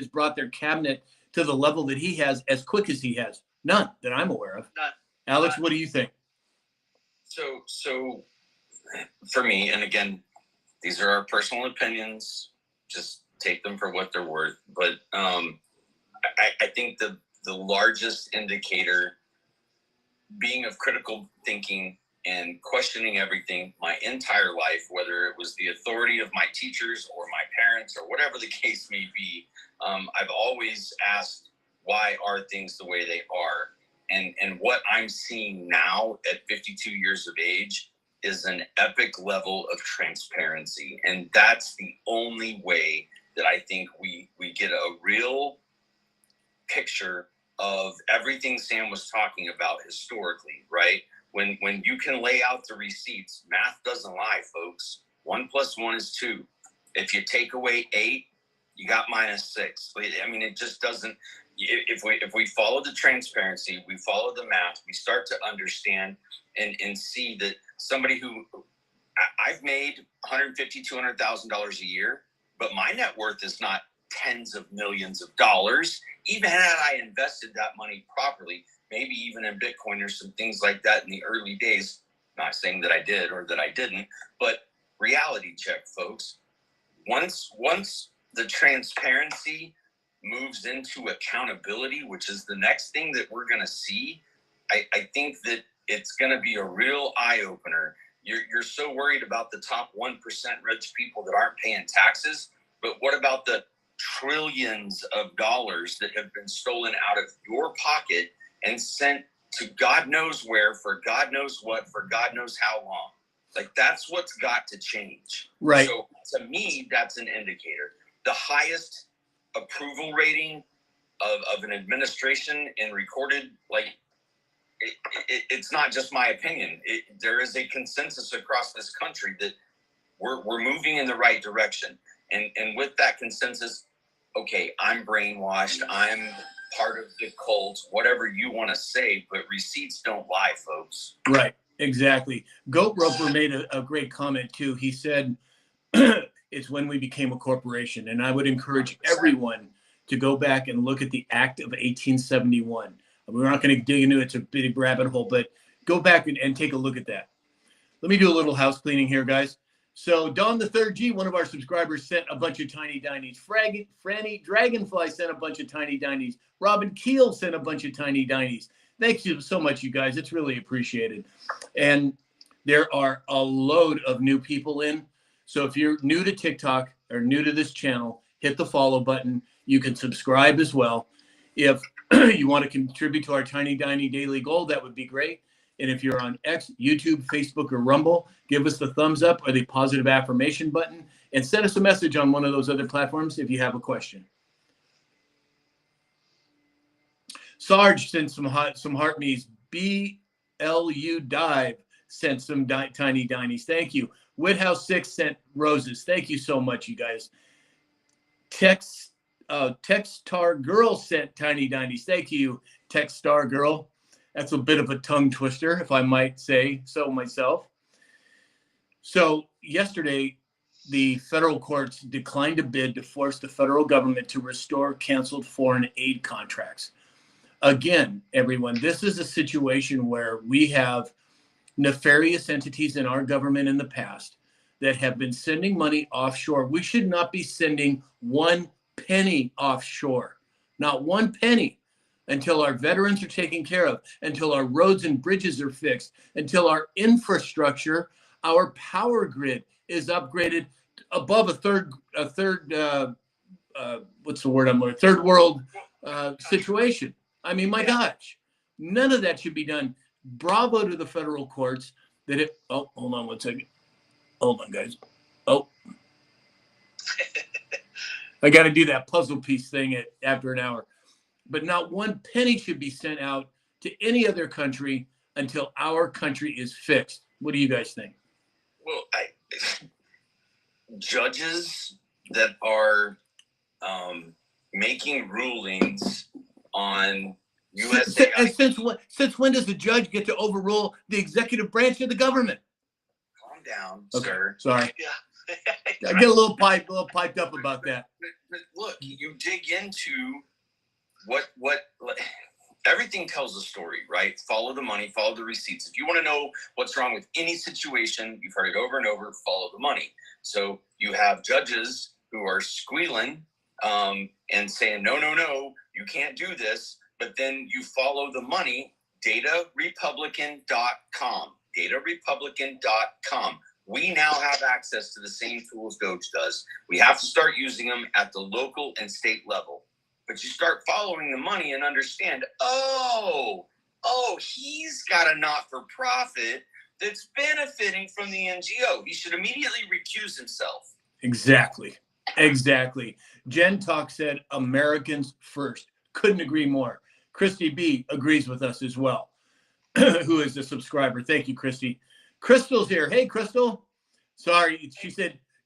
brought their cabinet to the level that he has as quick as he has? None that I'm aware of.
None.
Alex, what do you think?
So for me, and again, these are our personal opinions. Just take them for what they're worth. But I think the largest indicator, being of critical thinking and questioning everything my entire life, whether it was the authority of my teachers or my parents or whatever the case may be, I've always asked, why are things the way they are? And what I'm seeing now at 52 years of age is an epic level of transparency. And that's the only way that I think we get a real picture of everything Sam was talking about historically, right? When you can lay out the receipts, math doesn't lie, folks. 1 + 1 is 2. If you take away 8, you got -6. I mean, it just doesn't. If we follow the transparency, we follow the math, we start to understand and see that somebody who I've made $150,000, $200,000 a year, but my net worth is not tens of millions of dollars. Even had I invested that money properly, maybe even in Bitcoin or some things like that in the early days, not saying that I did or that I didn't, but reality check, folks. Once the transparency moves into accountability, which is the next thing that we're going to see, I think that it's going to be a real eye-opener. You're so worried about the top 1% rich people that aren't paying taxes, but what about the trillions of dollars that have been stolen out of your pocket and sent to God knows where, for God knows what, for God knows how long? Like, that's what's got to change.
Right.
So to me, that's an indicator. The highest approval rating of an administration in recorded, like, it's not just my opinion. There is a consensus across this country that we're moving in the right direction. And with that consensus, okay, I'm brainwashed, I'm part of the cult, whatever you want to say, but receipts don't lie, folks.
Right, exactly. Goat Roper made a great comment too. He said, it's when we became a corporation. And I would encourage everyone to go back and look at the Act of 1871. We're not going to dig into it. It's a big rabbit hole, but go back and take a look at that. Let me do a little house cleaning here, guys. So Don the Third G, one of our subscribers, sent a bunch of tiny dinies. Franny Dragonfly sent a bunch of tiny dinies. Robin Keel sent a bunch of tiny dinies. Thank you so much, you guys. It's really appreciated. And there are a load of new people in. So if you're new to TikTok or new to this channel, hit the follow button. You can subscribe as well. If you want to contribute to our Tiny Diny Daily Goal, that would be great. And if you're on X, YouTube, Facebook, or Rumble, give us the thumbs up or the positive affirmation button and send us a message on one of those other platforms if you have a question. Sarge sent some heart me's. BLU Dive sent some tiny dinies. Thank you. Whithouse 6 sent roses. Thank you so much, you guys. Techstar Girl sent tiny dinies. Thank you, Techstar Girl. That's a bit of a tongue twister, if I might say so myself. So yesterday, the federal courts declined a bid to force the federal government to restore canceled foreign aid contracts. Again, everyone, this is a situation where we have nefarious entities in our government in the past that have been sending money offshore. We should not be sending 1 penny offshore, not 1 penny, until our veterans are taken care of, until our roads and bridges are fixed, until our infrastructure, our power grid is upgraded above a third world situation. I mean, my gosh, none of that should be done. Bravo to the federal courts that it. Oh, hold on 1 second. Hold on, guys. Oh, I got to do that puzzle piece thing after an hour. But not 1 penny should be sent out to any other country until our country is fixed. What do you guys think?
Well, judges that are making rulings on USA.
And since when does the judge get to overrule the executive branch of the government?
Calm down,
Okay,
sir.
sorry.
Yeah.
I get a little piped up about that.
But look, you dig into what everything tells a story, right? Follow the money, follow the receipts. If you want to know what's wrong with any situation, you've heard it over and over, follow the money. So you have judges who are squealing and saying, no, you can't do this. But then you follow the money, datarepublican.com, datarepublican.com. We now have access to the same tools Doge does. We have to start using them at the local and state level. But you start following the money and understand, he's got a not-for-profit that's benefiting from the NGO. He should immediately recuse himself.
Exactly. Jen Talk said, Americans first. Couldn't agree more. Christy B agrees with us as well, who is a subscriber. Thank you, Christy. Crystal's here. Hey, Crystal. Sorry,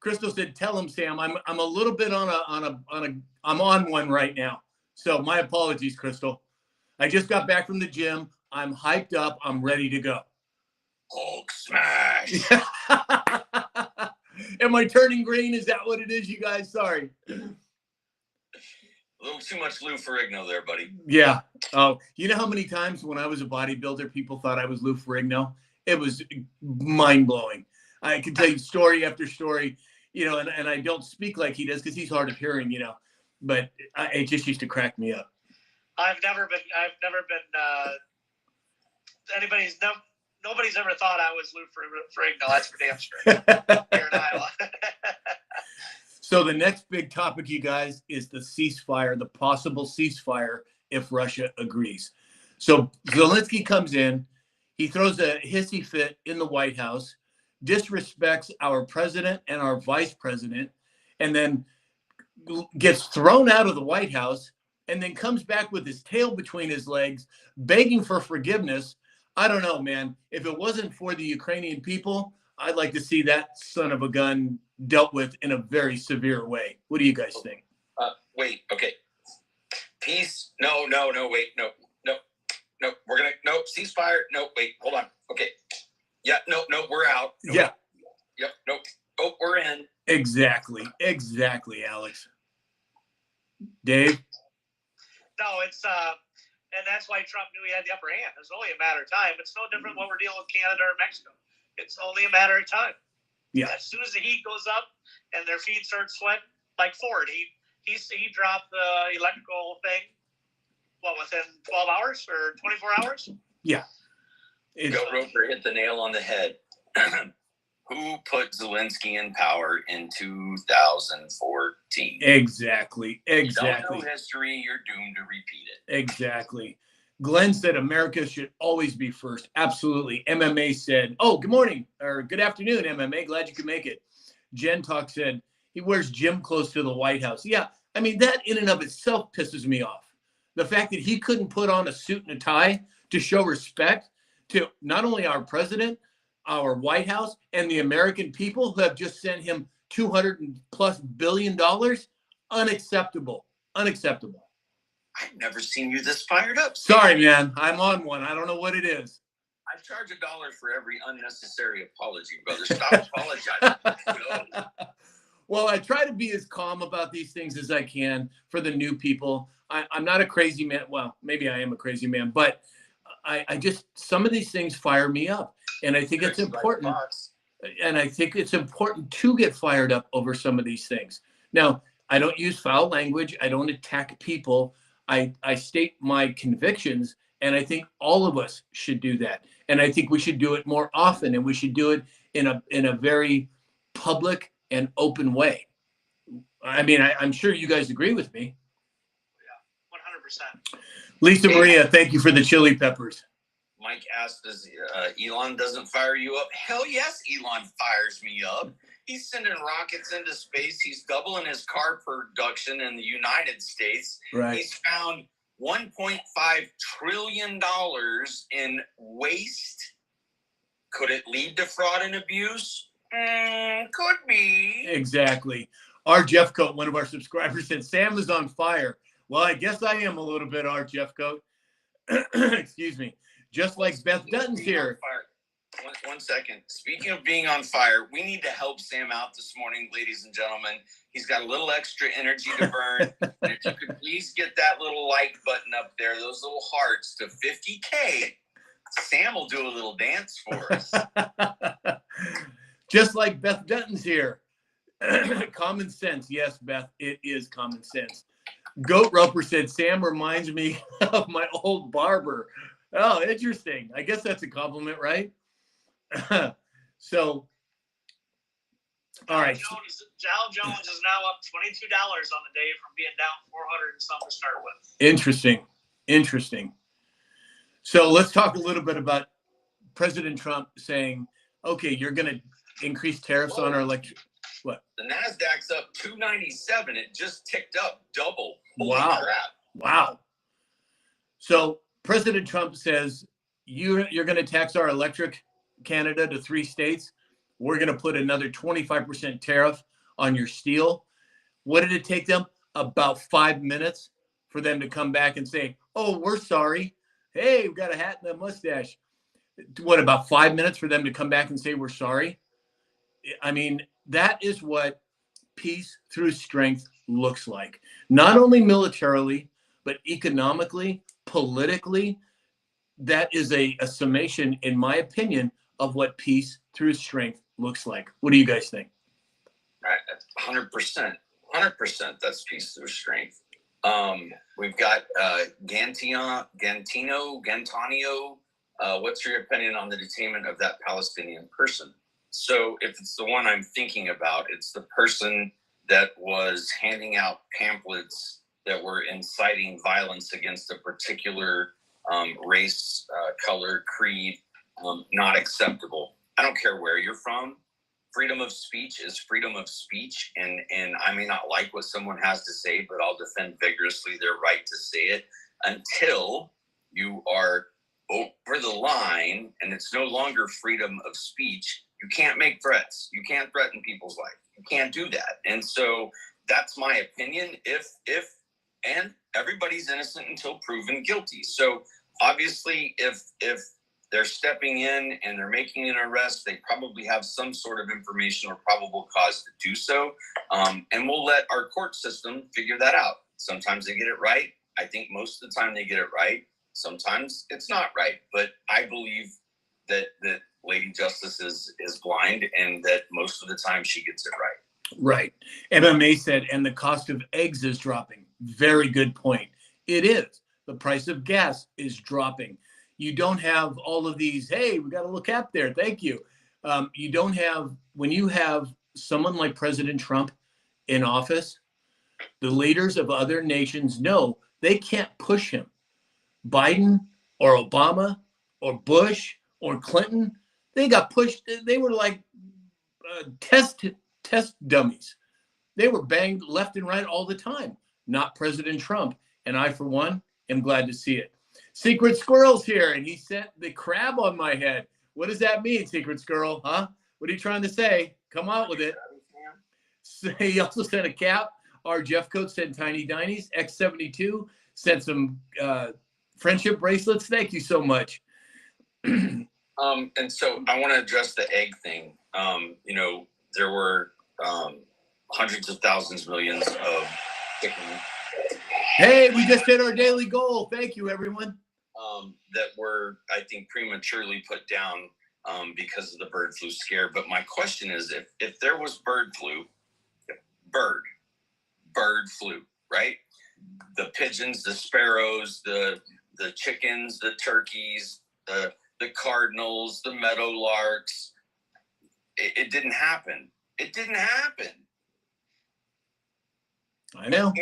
Crystal said, tell him, Sam, I'm a little bit I'm on one right now. So my apologies, Crystal. I just got back from the gym. I'm hyped up. I'm ready to go.
Hulk smash.
Am I turning green? Is that what it is, you guys? Sorry.
A little too much Lou Ferrigno there, buddy.
Yeah. Oh, you know how many times when I was a bodybuilder, people thought I was Lou Ferrigno? It was mind-blowing. I can tell you story after story, and I don't speak like he does because he's hard of hearing, but it just used to crack me up.
I've never been, nobody's ever thought I was Lou Ferrigno. That's for damn sure. Here in Iowa.
So the next big topic, you guys, is the ceasefire, the possible ceasefire if Russia agrees. So Zelensky comes in, he throws a hissy fit in the White House, disrespects our president and our vice president, and then gets thrown out of the White House, and then comes back with his tail between his legs, begging for forgiveness. I don't know, man. If it wasn't for the Ukrainian people, I'd like to see that son of a gun dealt with in a very severe way. What do you guys think?
Wait, okay. Peace. No, wait, no. We're going to, ceasefire. No, wait, hold on. Okay. Yeah, no, we're out. No,
yeah.
Yep, no. Oh, we're in.
Exactly, Alex. Dave?
No, it's, and that's why Trump knew he had the upper hand. It's only a matter of time. It's no different what we're dealing with Canada or Mexico. It's only a matter of time.
Yeah.
As soon as the heat goes up and their feet start sweating, like Ford, he dropped the electrical thing, within 12 hours or 24 hours?
Yeah.
Joe Roper hit the nail on the head. Who put Zelensky in power in 2014?
Exactly.
You don't know history, you're doomed to repeat it.
Exactly. Glenn said America should always be first. Absolutely. MMA said, good morning or good afternoon, MMA. Glad you could make it. Jen Talk said he wears gym clothes to the White House. Yeah, I mean, that in and of itself pisses me off. The fact that he couldn't put on a suit and a tie to show respect to not only our president, our White House, and the American people who have just sent him $200+ billion. Unacceptable.
I've never seen you this fired up.
Sorry, man. I'm on one. I don't know what it is.
I charge $1 for every unnecessary apology, brother. Stop apologizing.
Well, I try to be as calm about these things as I can for the new people. I'm not a crazy man. Well, maybe I am a crazy man, but I just, some of these things fire me up. And I think it's important. And I think it's important to get fired up over some of these things. Now, I don't use foul language. I don't attack people. I state my convictions, and I think all of us should do that. And I think we should do it more often, and we should do it in a very public and open way. I mean, I'm sure you guys agree with me.
Yeah, 100%.
Lisa Maria, thank you for the chili peppers.
Mike asked, does Elon doesn't fire you up? Hell yes, Elon fires me up. He's sending rockets into space. He's doubling his car production in the United States.
Right.
He's found $1.5 trillion in waste Could it lead to fraud and abuse? Could be.
Exactly. Our Jeffcoat, one of our subscribers, said Sam is on fire. Well, I guess I am a little bit, our Jeffcoat. Excuse me. Just like Beth Dutton's here.
One second. Speaking of being on fire, we need to help Sam out this morning, ladies and gentlemen. He's got a little extra energy to burn. And if you could please get that little like button up there, those little hearts to 50K, Sam will do a little dance for us.
Just like Beth Dutton's here. Common sense. Yes, Beth, it is common sense. Goat Roper said, Sam reminds me of my old barber. Oh, interesting. I guess that's a compliment, right? So, all right.
Dow Jones is now up $22 on the day from being down 400 and some to start with.
Interesting. So let's talk a little bit about President Trump saying, okay, you're going to increase tariffs on our electric. What?
The NASDAQ's up 297. It just ticked up double. Holy
Wow.
crap.
Wow. So President Trump says, you're going to tax our electric Canada to 3 states. We're going to put another 25% tariff on your steel. What did it take them? About 5 minutes for them to come back and say, oh, we're sorry. Hey, we've got a hat and a mustache. What, about 5 minutes for them to come back and say, we're sorry? I mean, that is what peace through strength looks like. Not only militarily, but economically, politically. That is a summation, in my opinion, of what peace through strength looks like. What do you guys think?
Right, 100%. 100%. That's peace through strength. We've got Gantino. What's your opinion on the detainment of that Palestinian person? So if it's the one I'm thinking about, it's the person that was handing out pamphlets that were inciting violence against a particular race, color, creed, not acceptable. I don't care where you're from. Freedom of speech is freedom of speech. And I may not like what someone has to say, but I'll defend vigorously their right to say it until you are over the line and it's no longer freedom of speech. You can't make threats. You can't threaten people's life. You can't do that. And so that's my opinion. And everybody's innocent until proven guilty. So obviously, if they're stepping in and they're making an arrest, they probably have some sort of information or probable cause to do so. And we'll let our court system figure that out. Sometimes they get it right. I think most of the time they get it right. Sometimes it's not right. But I believe that Lady Justice is blind and that most of the time she gets it right.
Right. MMA said, and the cost of eggs is dropping. Very good point. It is. The price of gas is dropping. You don't have all of these, hey, we got a little cap there. Thank you. You don't have, when you have someone like President Trump in office, the leaders of other nations know they can't push him. Biden or Obama or Bush or Clinton, they got pushed. They were like test dummies. They were banged left and right all the time. Not President Trump. And I, for one, am glad to see it. Secret Squirrel's here, and he set the crab on my head. What does that mean, Secret Squirrel? Huh? What are you trying to say? Come out with it. So he also sent a cap. Our Jeffcoat sent Tiny Dinies. X72 sent some friendship bracelets. Thank you so much.
And so I want to address the egg thing. There were hundreds of thousands, millions of chicken.
Hey, we just hit our daily goal. Thank you, everyone.
That were, I think, prematurely put down because of the bird flu scare. But my question is, if there was bird flu, right? The pigeons, the sparrows, the chickens, the turkeys, the cardinals, the meadowlarks. It didn't happen. It didn't happen.
I know.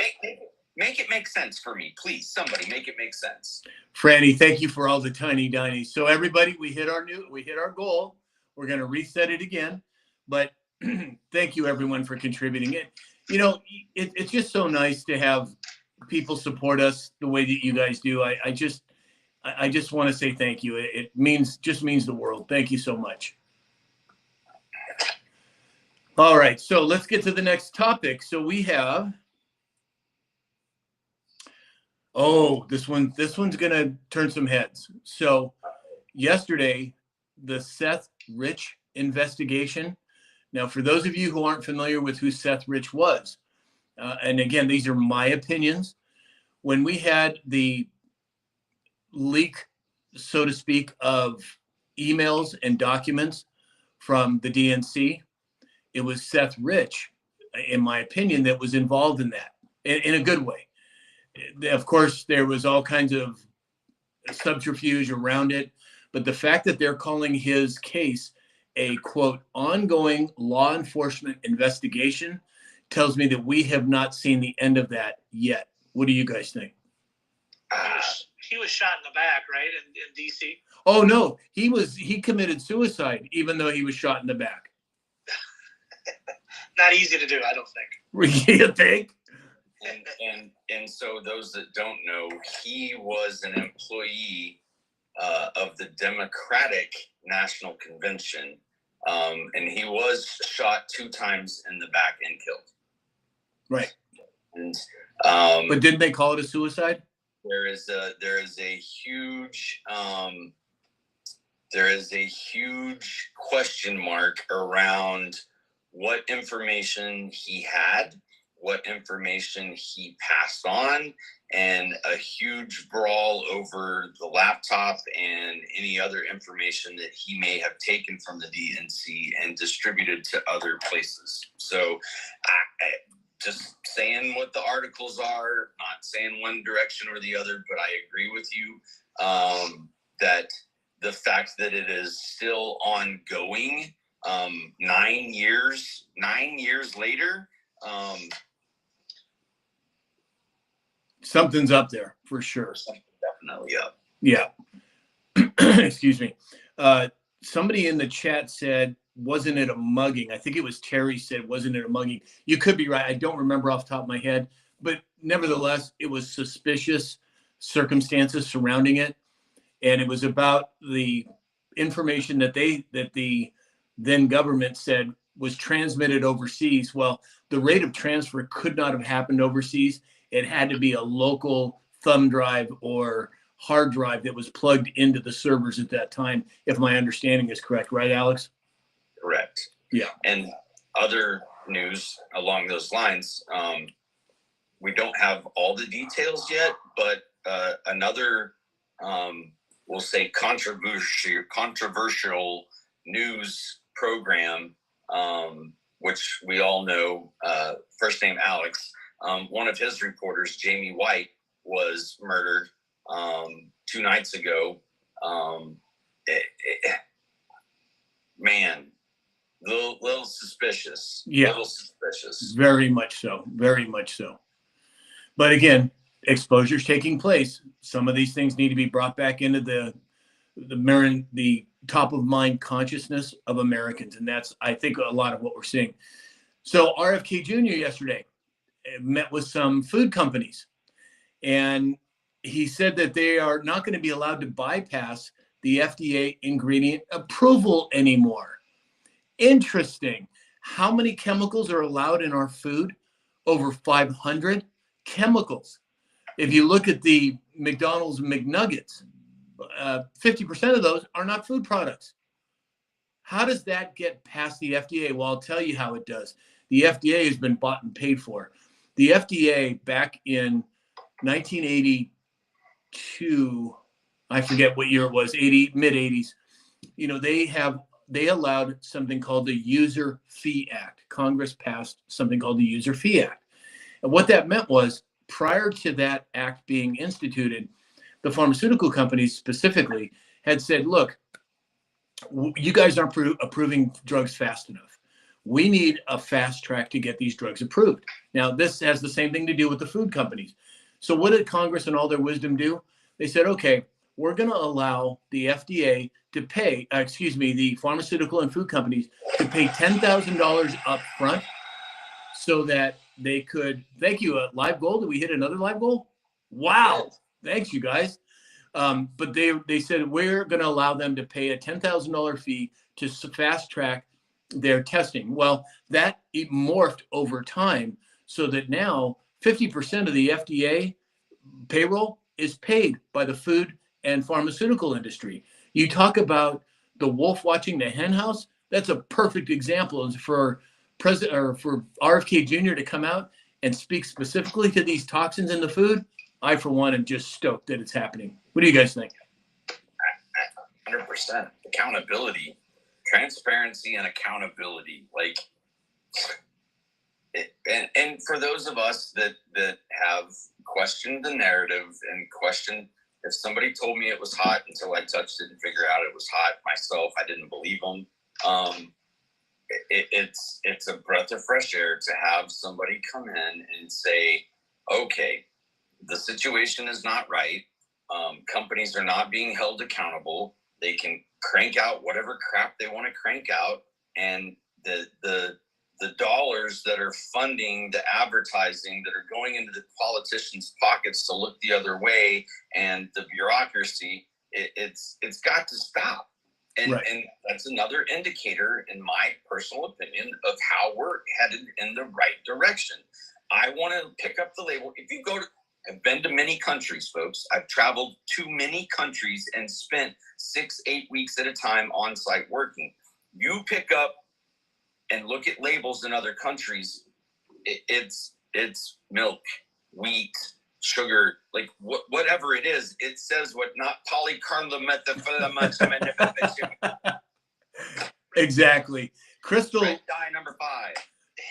Make it make sense for me, please. Somebody make it make sense.
Franny, thank you for all the Tiny Dinies. So everybody, we hit our goal. We're going to reset it again. But thank you, everyone, for contributing. It's just so nice to have people support us the way that you guys do. I just, I just want to say thank you. It just means the world. Thank you so much. All right, so let's get to the next topic. So we have, this one's gonna turn some heads. So yesterday, the Seth Rich investigation. Now, for those of you who aren't familiar with who Seth Rich was, and again, these are my opinions, when we had the leak, so to speak, of emails and documents from the DNC, it was Seth Rich, in my opinion, that was involved in that in a good way. Of course, there was all kinds of subterfuge around it, but the fact that they're calling his case a, quote, ongoing law enforcement investigation tells me that we have not seen the end of that yet. What do you guys think?
He was shot in the back, right, in D.C.?
Oh, no, he committed suicide, even though he was shot in the back.
Not easy to do, I don't think.
You think?
And so those that don't know, he was an employee of the Democratic National Convention, and he was shot 2 times in the back and killed.
Right.
And
but didn't they call it a suicide?
There is a huge question mark around what information he had, what information he passed on, and a huge brawl over the laptop and any other information that he may have taken from the DNC and distributed to other places. So I just saying what the articles are, not saying one direction or the other, but I agree with you that the fact that it is still ongoing 9 years later,
something's up there for sure.
Definitely up.
Yeah. Excuse me. Somebody in the chat said, wasn't it a mugging? I think it was Terry said, wasn't it a mugging? You could be right. I don't remember off the top of my head, but nevertheless, it was suspicious circumstances surrounding it. And it was about the information that the then government said was transmitted overseas. Well, the rate of transfer could not have happened overseas. It had to be a local thumb drive or hard drive that was plugged into the servers at that time, if my understanding is correct. Right, Alex?
Correct.
Yeah.
And other news along those lines, we don't have all the details yet, but another, we'll say controversial news program, which we all know, first name Alex, one of his reporters, Jamie White, was murdered 2 nights ago. Man, little suspicious.
Yeah.
Little suspicious.
Very much so. Very much so. But again, exposure's taking place. Some of these things need to be brought back into the top of mind consciousness of Americans. And that's, I think, a lot of what we're seeing. So RFK Jr. yesterday met with some food companies, and he said that they are not going to be allowed to bypass the FDA ingredient approval anymore. Interesting. How many chemicals are allowed in our food? Over 500 chemicals. If you look at the McDonald's McNuggets, 50% of those are not food products. How does that get past the FDA? Well, I'll tell you how it does. The FDA has been bought and paid for. The FDA back in 1982, I forget what year it was, mid-80s, they allowed something called the User Fee Act. Congress passed something called the User Fee Act. And what that meant was, prior to that act being instituted, the pharmaceutical companies specifically had said, look, you guys aren't approving drugs fast enough. We need a fast track to get these drugs approved. Now, this has the same thing to do with the food companies. So what did Congress in all their wisdom do? They said, okay, we're going to allow the FDA to pay, the pharmaceutical and food companies to pay $10,000 up front so that they could, thank you, live goal. Did we hit another live goal? Wow. Thanks, you guys. But they said, we're going to allow them to pay a $10,000 fee to fast track their testing. Well, that morphed over time so that now 50% of the FDA payroll is paid by the food and pharmaceutical industry. You talk about the wolf watching the hen house. That's a perfect example for President or for RFK Jr. to come out and speak specifically to these toxins in the food. I, for one, am just stoked that it's happening. What do you guys think?
100% accountability, transparency, and accountability. Like, and for those of us that have questioned the narrative and questioned if somebody told me it was hot until I touched it and figured out it was hot myself, I didn't believe them. It's a breath of fresh air to have somebody come in and say, okay, the situation is not right. Companies are not being held accountable. They can crank out whatever crap they want to crank out, and the dollars that are funding the advertising that are going into the politicians' pockets to look the other way, and the bureaucracy, it's got to stop. And,
right.
And that's another indicator, in my personal opinion, of how we're headed in the right direction. I want to pick up the label. If you go to, I've been to many countries, folks. I've traveled to many countries and spent 6-8 weeks at a time on site working. You pick up and look at labels in other countries. It's milk, wheat, sugar, like whatever it is. It says what, not polycarbonate.
Exactly. Crystal.
Red dye number 5.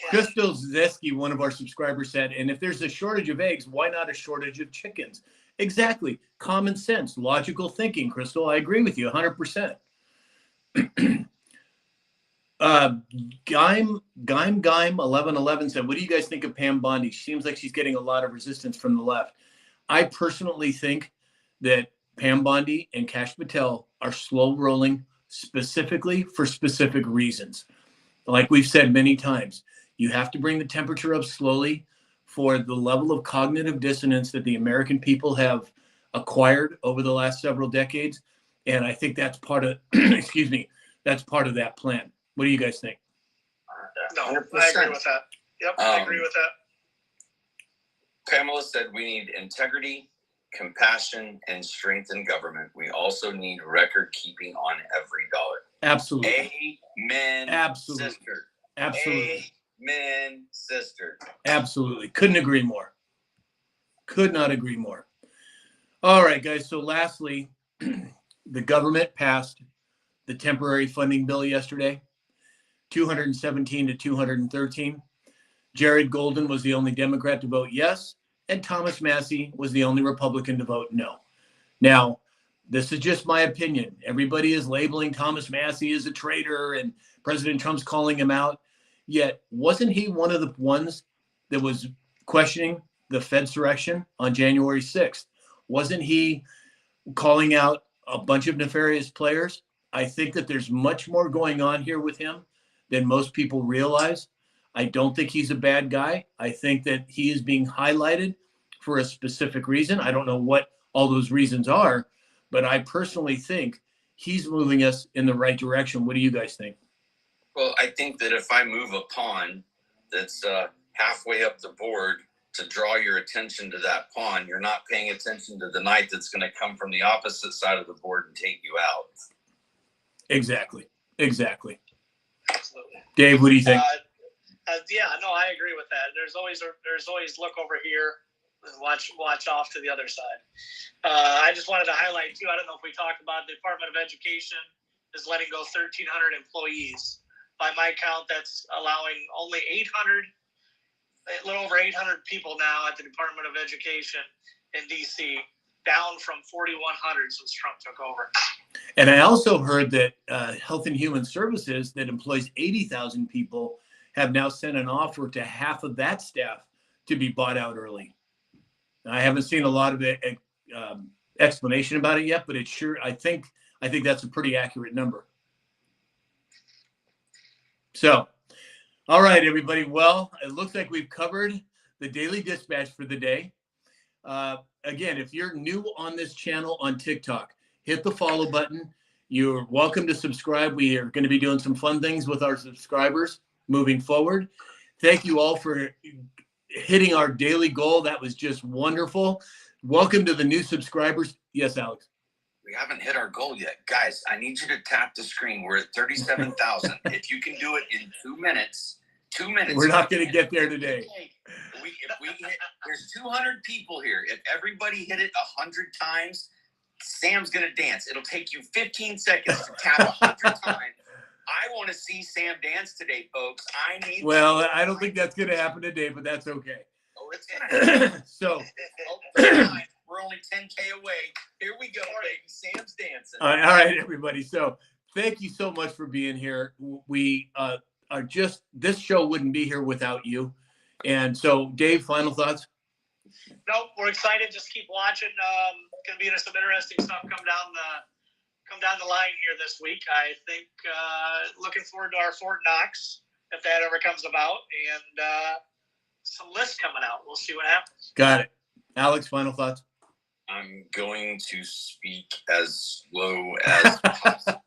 Crystal Zeski, one of our subscribers, said, and if there's a shortage of eggs, why not a shortage of chickens? Exactly. Common sense, logical thinking, Crystal. I agree with you 100%. Gime 1111 said, what do you guys think of Pam Bondi? She seems like she's getting a lot of resistance from the left. I personally think that Pam Bondi and Kash Patel are slow rolling specifically for specific reasons. Like we've said many times, you have to bring the temperature up slowly for the level of cognitive dissonance that the American people have acquired over the last several decades. And I think that's part of, excuse me, that's part of that plan. What do you guys think?
No, 100%. I agree with that. Yep, I agree with that.
Pamela said we need integrity, compassion, and strength in government. We also need record keeping on every dollar.
Absolutely.
Amen.
Absolutely.
Sister.
Absolutely.
Amen, sister.
Absolutely. Couldn't agree more. Could not agree more. All right, guys. So lastly, the government passed the temporary funding bill yesterday, 217 to 213. Jared Golden was the only Democrat to vote yes, and Thomas Massie was the only Republican to vote no. Now, this is just my opinion. Everybody is labeling Thomas Massie as a traitor, and President Trump's calling him out. Yet, wasn't he one of the ones that was questioning the Fed's direction on January 6th? Wasn't he calling out a bunch of nefarious players? I think that there's much more going on here with him than most people realize. I don't think he's a bad guy. I think that he is being highlighted for a specific reason. I don't know what all those reasons are, but I personally think he's moving us in the right direction. What do you guys think?
Well, I think that if I move a pawn that's halfway up the board to draw your attention to that pawn, you're not paying attention to the knight that's going to come from the opposite side of the board and take you out.
Exactly. Exactly.
Absolutely.
Dave, what do you think?
Yeah, no, I agree with that. There's always look over here and watch off to the other side. I just wanted to highlight too. I don't know if we talked about the Department of Education is letting go 1,300 employees. By my count, that's allowing only 800, a little over 800 people now at the Department of Education in DC, down from 4,100 since Trump took over.
And I also heard that Health and Human Services, that employs 80,000 people, have now sent an offer to half of that staff to be bought out early. I haven't seen a lot of explanation about it yet, but it's sure. I think that's a pretty accurate number. So, all right, everybody. Well, it looks like we've covered the Daily Dispatch for the day. Again, if you're new on this channel on TikTok, hit the follow button. You're welcome to subscribe. We are going to be doing some fun things with our subscribers moving forward. Thank you all for hitting our daily goal. That was just wonderful. Welcome to the new subscribers. Yes, Alex.
We haven't hit our goal yet. Guys, I need you to tap the screen. We're at 37,000. If you can do it in 2 minutes, 2 minutes.
We're not going to get there today.
If we hit, there's 200 people here. If everybody hit it 100 times, Sam's going to dance. It'll take you 15 seconds to tap 100 times. I want to see Sam dance today, folks.
Well, I don't think that's going to happen today, but that's okay.
Oh, it's going to happen.
So,
we're only 10K away. Here we go, baby. Sam's dancing.
all right, everybody. So, thank you so much for being here. We are just, this show wouldn't be here without you. And so, Dave, final thoughts?
Nope, we're excited. Just keep watching. Going to be some interesting stuff come down the line here this week. I think looking forward to our Fort Knox if that ever comes about, and some lists coming out. We'll see what happens.
Got it. Alex, final thoughts?
I'm going to speak as slow as possible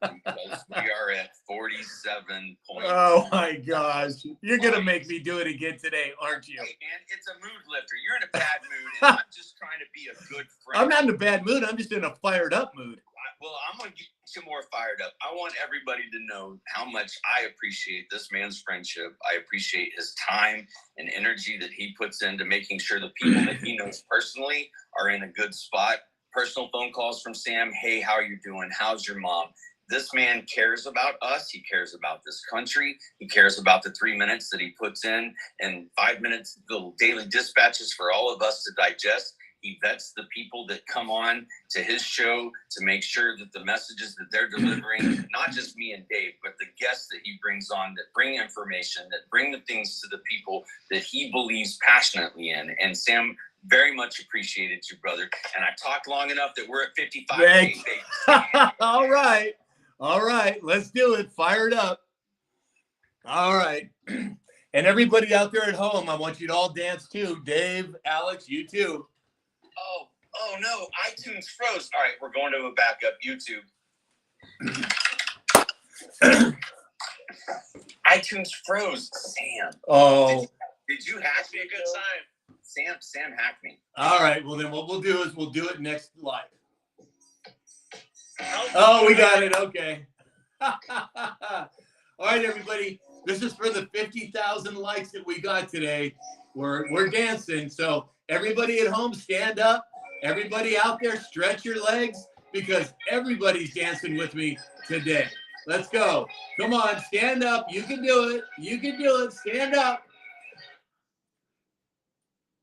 because we are at 47 points.
Oh my gosh. You're going to make me do it again today, aren't you?
Hey, man, it's a mood lifter. You're in a bad mood, and I'm just trying to be a good friend.
I'm not in a bad mood. I'm just in a fired up mood.
Well, I'm going to get you more fired up. I want everybody to know how much I appreciate this man's friendship. I appreciate his time and energy that he puts into making sure the people that he knows personally are in a good spot. Personal phone calls from Sam. Hey, how are you doing? How's your mom? This man cares about us. He cares about this country. He cares about the 3 minutes that he puts in and 5 minutes, little daily dispatches for all of us to digest. He vets the people that come on to his show to make sure that the messages that they're delivering, not just me and Dave, but the guests that he brings on that bring information, that bring the things to the people that he believes passionately in. And Sam, very much appreciated you, brother. And I talked long enough that we're at 55.
Thanks. All right. All right. Let's do it. Fire it up. All right. And everybody out there at home, I want you to all dance too. Dave, Alex, you too.
Oh no, iTunes froze. All right, we're going to a backup YouTube. iTunes froze. Sam.
Oh.
Did you hack me?
Be a good sign.
Sam hacked me.
All right. Well, then what we'll do is we'll do it next live. Oh, we got it. Okay. All right, everybody. This is for the 50,000 likes that we got today. We're dancing. So everybody at home, stand up. Everybody out there, stretch your legs because everybody's dancing with me today. Let's go. Come on, stand up. You can do it. You can do it. Stand up.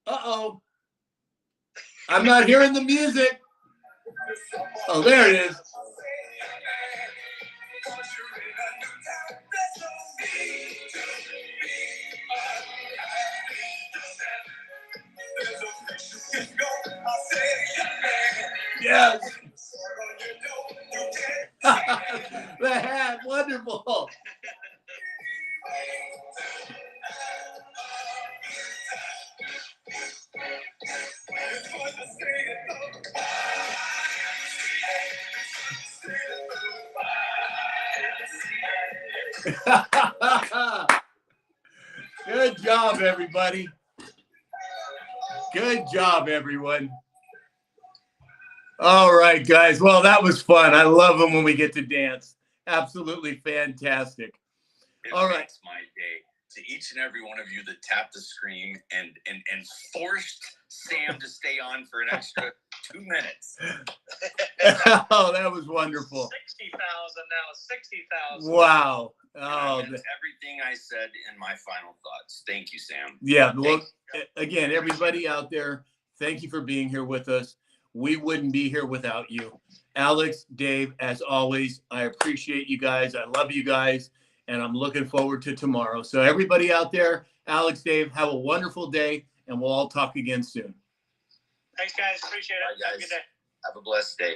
Uh-oh. I'm not hearing the music. Oh, there it is. Yes. The hat, wonderful. Good job, everybody. Good job, everyone. All right, guys. Well, that was fun. I love them when we get to dance. Absolutely fantastic. All right.
It's my day. To each and every one of you that tapped the screen and forced Sam to stay on for an extra 2 minutes.
Oh, that was wonderful.
60,000 now. 60,000.
Wow.
Oh, that's everything I said in my final thoughts. Thank you, Sam.
Yeah. Well, again, everybody out there, thank you for being here with us. We wouldn't be here without you. Alex, Dave, as always, I appreciate you guys. I love you guys. And I'm looking forward to tomorrow. So everybody out there, Alex, Dave, have a wonderful day, and we'll all talk again soon.
Thanks, guys. Appreciate it.
All right, guys.
Have a good day.
Have a blessed day.